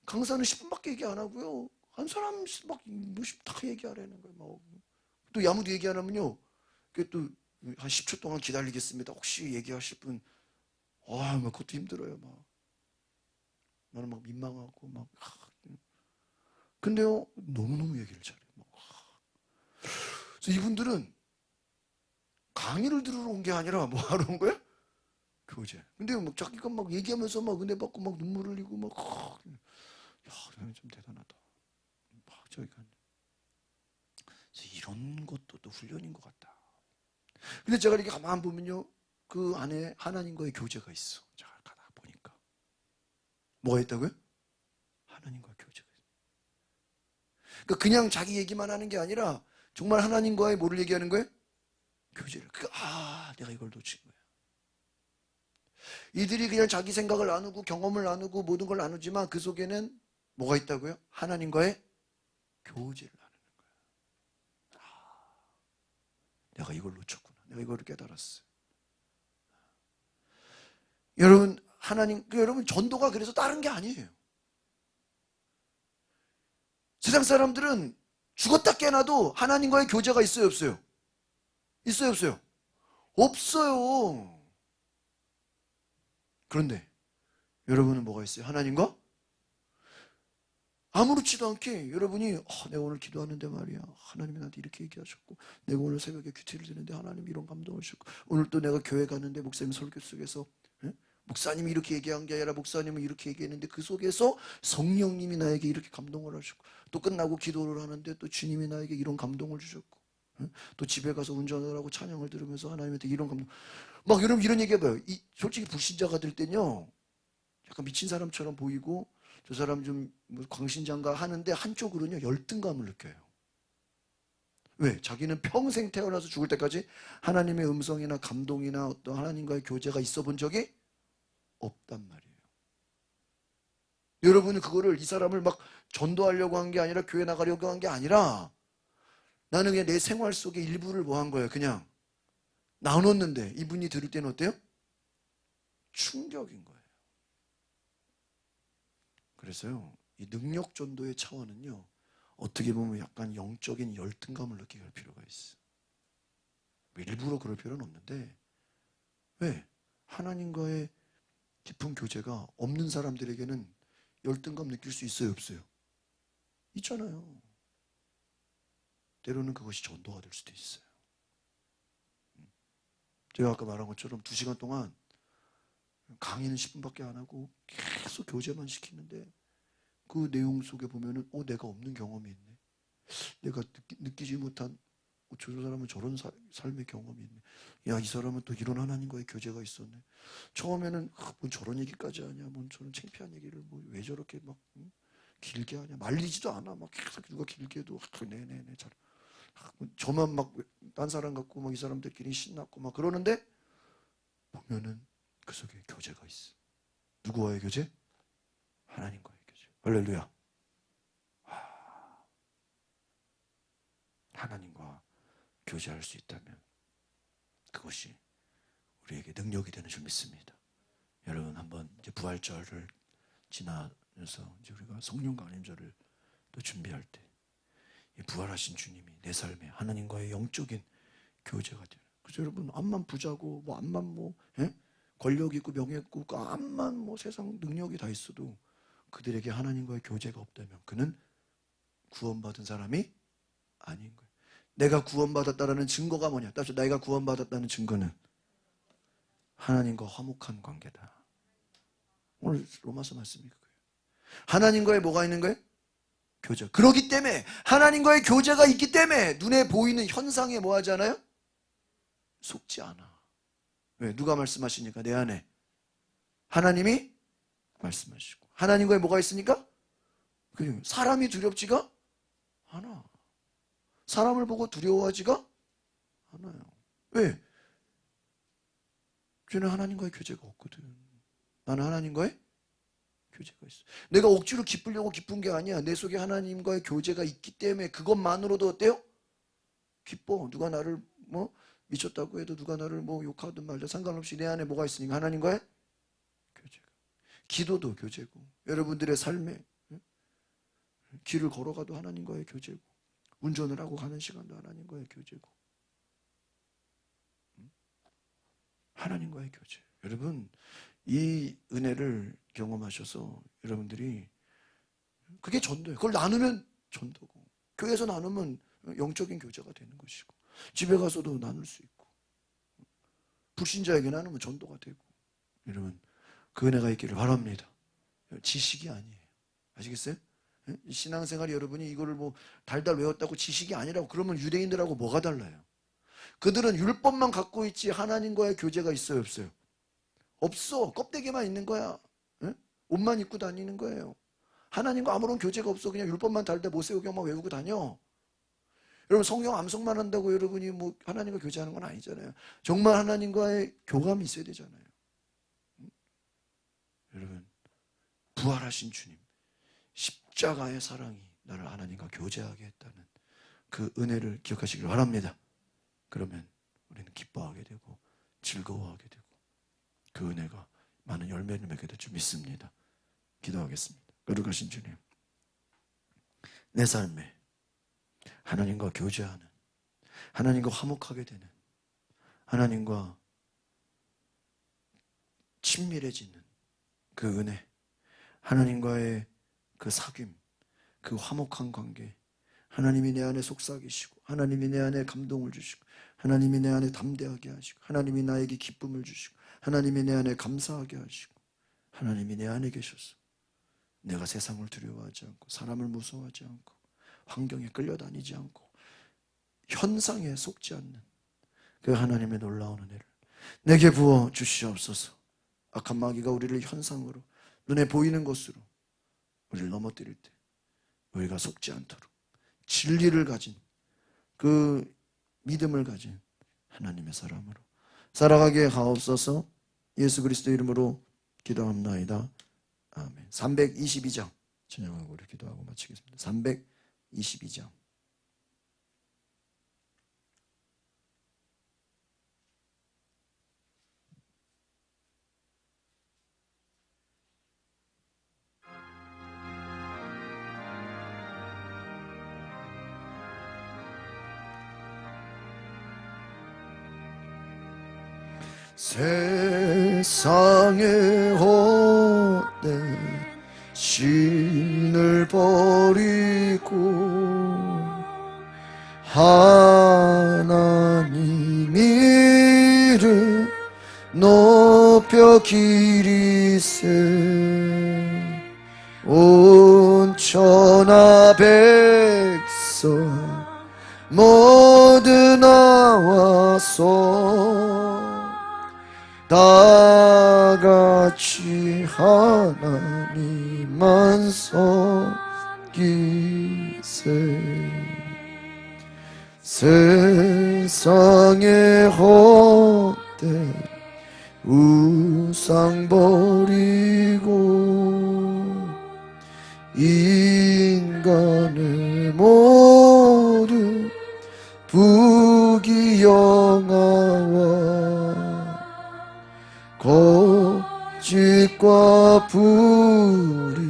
강사는 10분밖에 얘기 안 하고요. 한 사람씩 막 몇십 다 얘기하라는 거예요. 또 아무도 얘기 안 하면요. 또 한 10초 동안 기다리겠습니다. 혹시 얘기하실 분, 막 그것도 힘들어요. 나는 막 민망하고 근데요 너무너무 얘기를 잘해요. 그래서 이분들은 강의를 들으러 온 게 아니라 뭐 하러 온 거야? 교제. 근데 막 자기가 막 얘기하면서 막 은혜 받고 막 눈물 흘리고 야, 좀 대단하다. 저기가 이런 것도 또 훈련인 것 같다. 근데 제가 이렇게 가만 보면요, 그 안에 하나님과의 교제가 있어. 제가 가다 보니까 뭐가 있다고요? 하나님과 교제가 있어. 그러니까 그냥 자기 얘기만 하는 게 아니라 정말 하나님과의 뭐를 얘기하는 거예요? 교제를. 내가 이걸 놓친 거야. 이들이 그냥 자기 생각을 나누고 경험을 나누고 모든 걸 나누지만 그 속에는 뭐가 있다고요? 하나님과의 교제를 나누는 거야. 내가 이걸 놓쳤구나. 내가 이걸 깨달았어. 여러분, 여러분 전도가 그래서 다른 게 아니에요. 세상 사람들은 죽었다 깨나도 하나님과의 교제가 있어요, 없어요? 있어요, 없어요? 없어요. 그런데 여러분은 뭐가 있어요? 하나님과 아무렇지도 않게 여러분이 내가 오늘 기도하는데 말이야, 하나님이 나한테 이렇게 얘기하셨고, 내가 오늘 새벽에 큐티를 드는데 하나님이 이런 감동을 주셨고, 오늘 또 내가 교회 가는데 목사님 설교 속에서 목사님이 이렇게 얘기한 게 아니라 목사님은 이렇게 얘기했는데 그 속에서 성령님이 나에게 이렇게 감동을 하셨고, 또 끝나고 기도를 하는데 또 주님이 나에게 이런 감동을 주셨고, 또 집에 가서 운전을 하고 찬양을 들으면서 하나님한테 이런 감동, 막 여러분 이런 얘기 해봐요. 솔직히 불신자가 될 때는요, 약간 미친 사람처럼 보이고, 저 사람 좀 광신자인가 하는데 한쪽으로는요 열등감을 느껴요. 왜? 자기는 평생 태어나서 죽을 때까지 하나님의 음성이나 감동이나 어떤 하나님과의 교제가 있어 본 적이 없단 말이에요. 여러분은 그거를 이 사람을 막 전도하려고 한 게 아니라 교회 나가려고 한 게 아니라 나는 그냥 내 생활 속의 일부를 뭐 한 거예요. 그냥 나눴는데 이분이 들을 때는 어때요? 충격인 거예요. 그래서요, 이 능력 전도의 차원은요, 어떻게 보면 약간 영적인 열등감을 느끼게 할 필요가 있어. 일부러 그럴 필요는 없는데, 왜? 하나님과의 깊은 교제가 없는 사람들에게는 열등감 느낄 수 있어요, 없어요? 있잖아요. 때로는 그것이 전도가 될 수도 있어요. 제가 아까 말한 것처럼 2시간 동안 강의는 10분밖에 안 하고 계속 교제만 시키는데 그 내용 속에 보면은 내가 없는 경험이 있네. 내가 느끼지 못한 저 사람은 저런 삶의 경험이 있네. 야, 이 사람은 또 이런 하나님과의 교제가 있었네. 처음에는 뭔 저런 얘기까지 하냐, 뭔 저런 창피한 얘기를 뭐 왜 저렇게 막 길게 하냐, 말리지도 않아. 막 계속 누가 길게 해도 네네네 잘. 저만 막 딴 사람 같고 막 이 사람들끼리 신났고 막 그러는데 보면은 그 속에 교제가 있어. 누구와의 교제? 하나님과의 교제. 할렐루야. 하나님과 교제할 수 있다면 그것이 우리에게 능력이 되는 줄 믿습니다. 여러분 한번 이제 부활절을 지나면서 이제 우리가 성령 강림절을 또 준비할 때 이 부활하신 주님이 내 삶에 하나님과의 영적인 교제가 되는. 그래서 여러분 암만 부자고 뭐 암만 뭐 권력 있고 명예 있고 암만 뭐 세상 능력이 다 있어도 그들에게 하나님과의 교제가 없다면 그는 구원받은 사람이 아닌 거예요. 내가 구원받았다라는 증거가 뭐냐? 따라서 내가 구원받았다는 증거는 하나님과 화목한 관계다. 오늘 로마서 말씀이 그거예요. 하나님과의 뭐가 있는 거예요? 교제. 그렇기 때문에 하나님과의 교제가 있기 때문에 눈에 보이는 현상에 뭐 하지 않아요? 속지 않아. 왜? 누가 말씀하시니까 내 안에 하나님이 말씀하시고 하나님과의 뭐가 있으니까? 사람이 두렵지가 않아. 사람을 보고 두려워하지가 않아요. 왜? 쟤는 하나님과의 교제가 없거든. 나는 하나님과의 교제가 있어. 내가 억지로 기쁘려고 기쁜 게 아니야. 내 속에 하나님과의 교제가 있기 때문에 그것만으로도 어때요? 기뻐. 누가 나를 뭐 미쳤다고 해도, 누가 나를 뭐 욕하든 말든 상관없이 내 안에 뭐가 있으니까 하나님과의 교제가. 기도도 교제고, 여러분들의 삶에 길을 걸어가도 하나님과의 교제고, 운전을 하고 가는 시간도 하나님과의 교제고, 하나님과의 교제. 여러분, 이 은혜를 경험하셔서 여러분들이, 그게 전도예요. 그걸 나누면 전도고, 교회에서 나누면 영적인 교제가 되는 것이고, 집에 가서도 나눌 수 있고, 불신자에게 나누면 전도가 되고. 여러분, 그 은혜가 있기를 바랍니다. 지식이 아니에요. 아시겠어요? 신앙생활이, 여러분이 이거를 뭐 달달 외웠다고 지식이 아니라고 그러면 유대인들하고 뭐가 달라요? 그들은 율법만 갖고 있지 하나님과의 교제가 있어요, 없어요? 없어. 껍데기만 있는 거야. 옷만 입고 다니는 거예요. 하나님과 아무런 교제가 없어. 그냥 율법만 달달 모세오경만 외우고 다녀. 여러분, 성경 암송만 한다고 여러분이 뭐 하나님과 교제하는 건 아니잖아요. 정말 하나님과의 교감이 있어야 되잖아요. 여러분, 부활하신 주님, 십자가의 사랑이 나를 하나님과 교제하게 했다는 그 은혜를 기억하시길 바랍니다. 그러면 우리는 기뻐하게 되고 즐거워하게 되고 그 은혜가 많은 열매를 맺게 될 줄 믿습니다. 기도하겠습니다. 거룩하신 주님, 내 삶에 하나님과 교제하는, 하나님과 화목하게 되는, 하나님과 친밀해지는 그 은혜, 하나님과의 그 사귐, 그 화목한 관계, 하나님이 내 안에 속삭이시고, 하나님이 내 안에 감동을 주시고, 하나님이 내 안에 담대하게 하시고, 하나님이 나에게 기쁨을 주시고, 하나님이 내 안에 감사하게 하시고, 하나님이 내 안에 계셔서 내가 세상을 두려워하지 않고, 사람을 무서워하지 않고, 환경에 끌려다니지 않고, 현상에 속지 않는 그 하나님의 놀라운 은혜를 내게 부어 주시옵소서. 악한 마귀가 우리를 현상으로, 눈에 보이는 것으로 우리를 넘어뜨릴 때 우리가 속지 않도록 진리를 가진, 그 믿음을 가진 하나님의 사람으로 살아가게 하옵소서. 예수 그리스도 이름으로 기도합나이다. 아멘. 322장 찬양하고 우리 기도하고 마치겠습니다. 322장. 세상의 헛된 신을 버리고 하나님 이름 높여 기리세. 온 천하 백성 모두 나와서 다 같이 하나님만 섬기세. 세상의 헛된 우상 버리고 인간의 모든 부귀영화와 거짓과 불의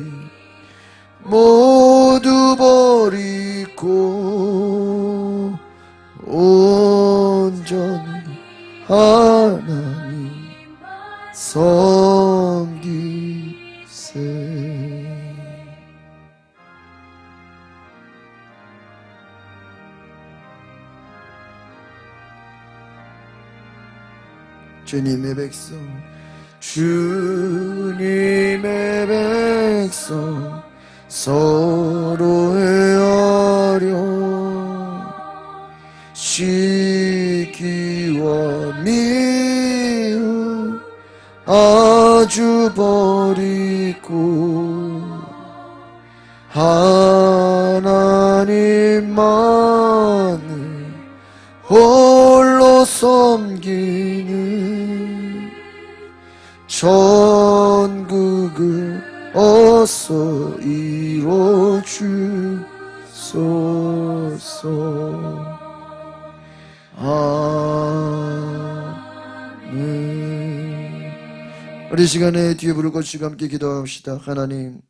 모두 버리고 온전히 하나님 섬기세. 주님의 백성, 주님의 백성 서로 헤아려 시기와 미움 아주 버리고 하나님만을 홀로 섬기는 전 천국을 어서 이루어 주소서. 아멘. 우리 시간에 뒤에 부를 것과 함께 기도합시다. 하나님,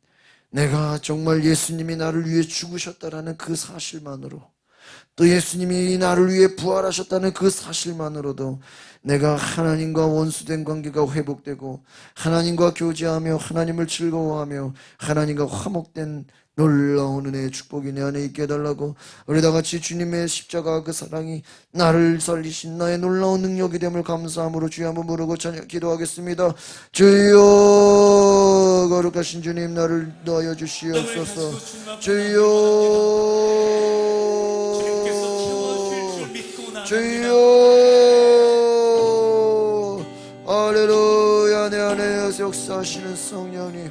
내가 정말 예수님이 나를 위해 죽으셨다라는 그 사실만으로, 또 예수님이 나를 위해 부활하셨다는 그 사실만으로도 내가 하나님과 원수된 관계가 회복되고 하나님과 교제하며 하나님을 즐거워하며 하나님과 화목된 놀라운 은혜의 축복이 내 안에 있게 해달라고, 우리 다같이 주님의 십자가 그 사랑이 나를 살리신 나의 놀라운 능력이 됨을 감사함으로 주여 한번 부르고 기도하겠습니다. 주여, 거룩하신 주님, 나를 도와여 주시옵소서. 주여, 주여, 할렐루야. 내 안에 역사하시는 성령님,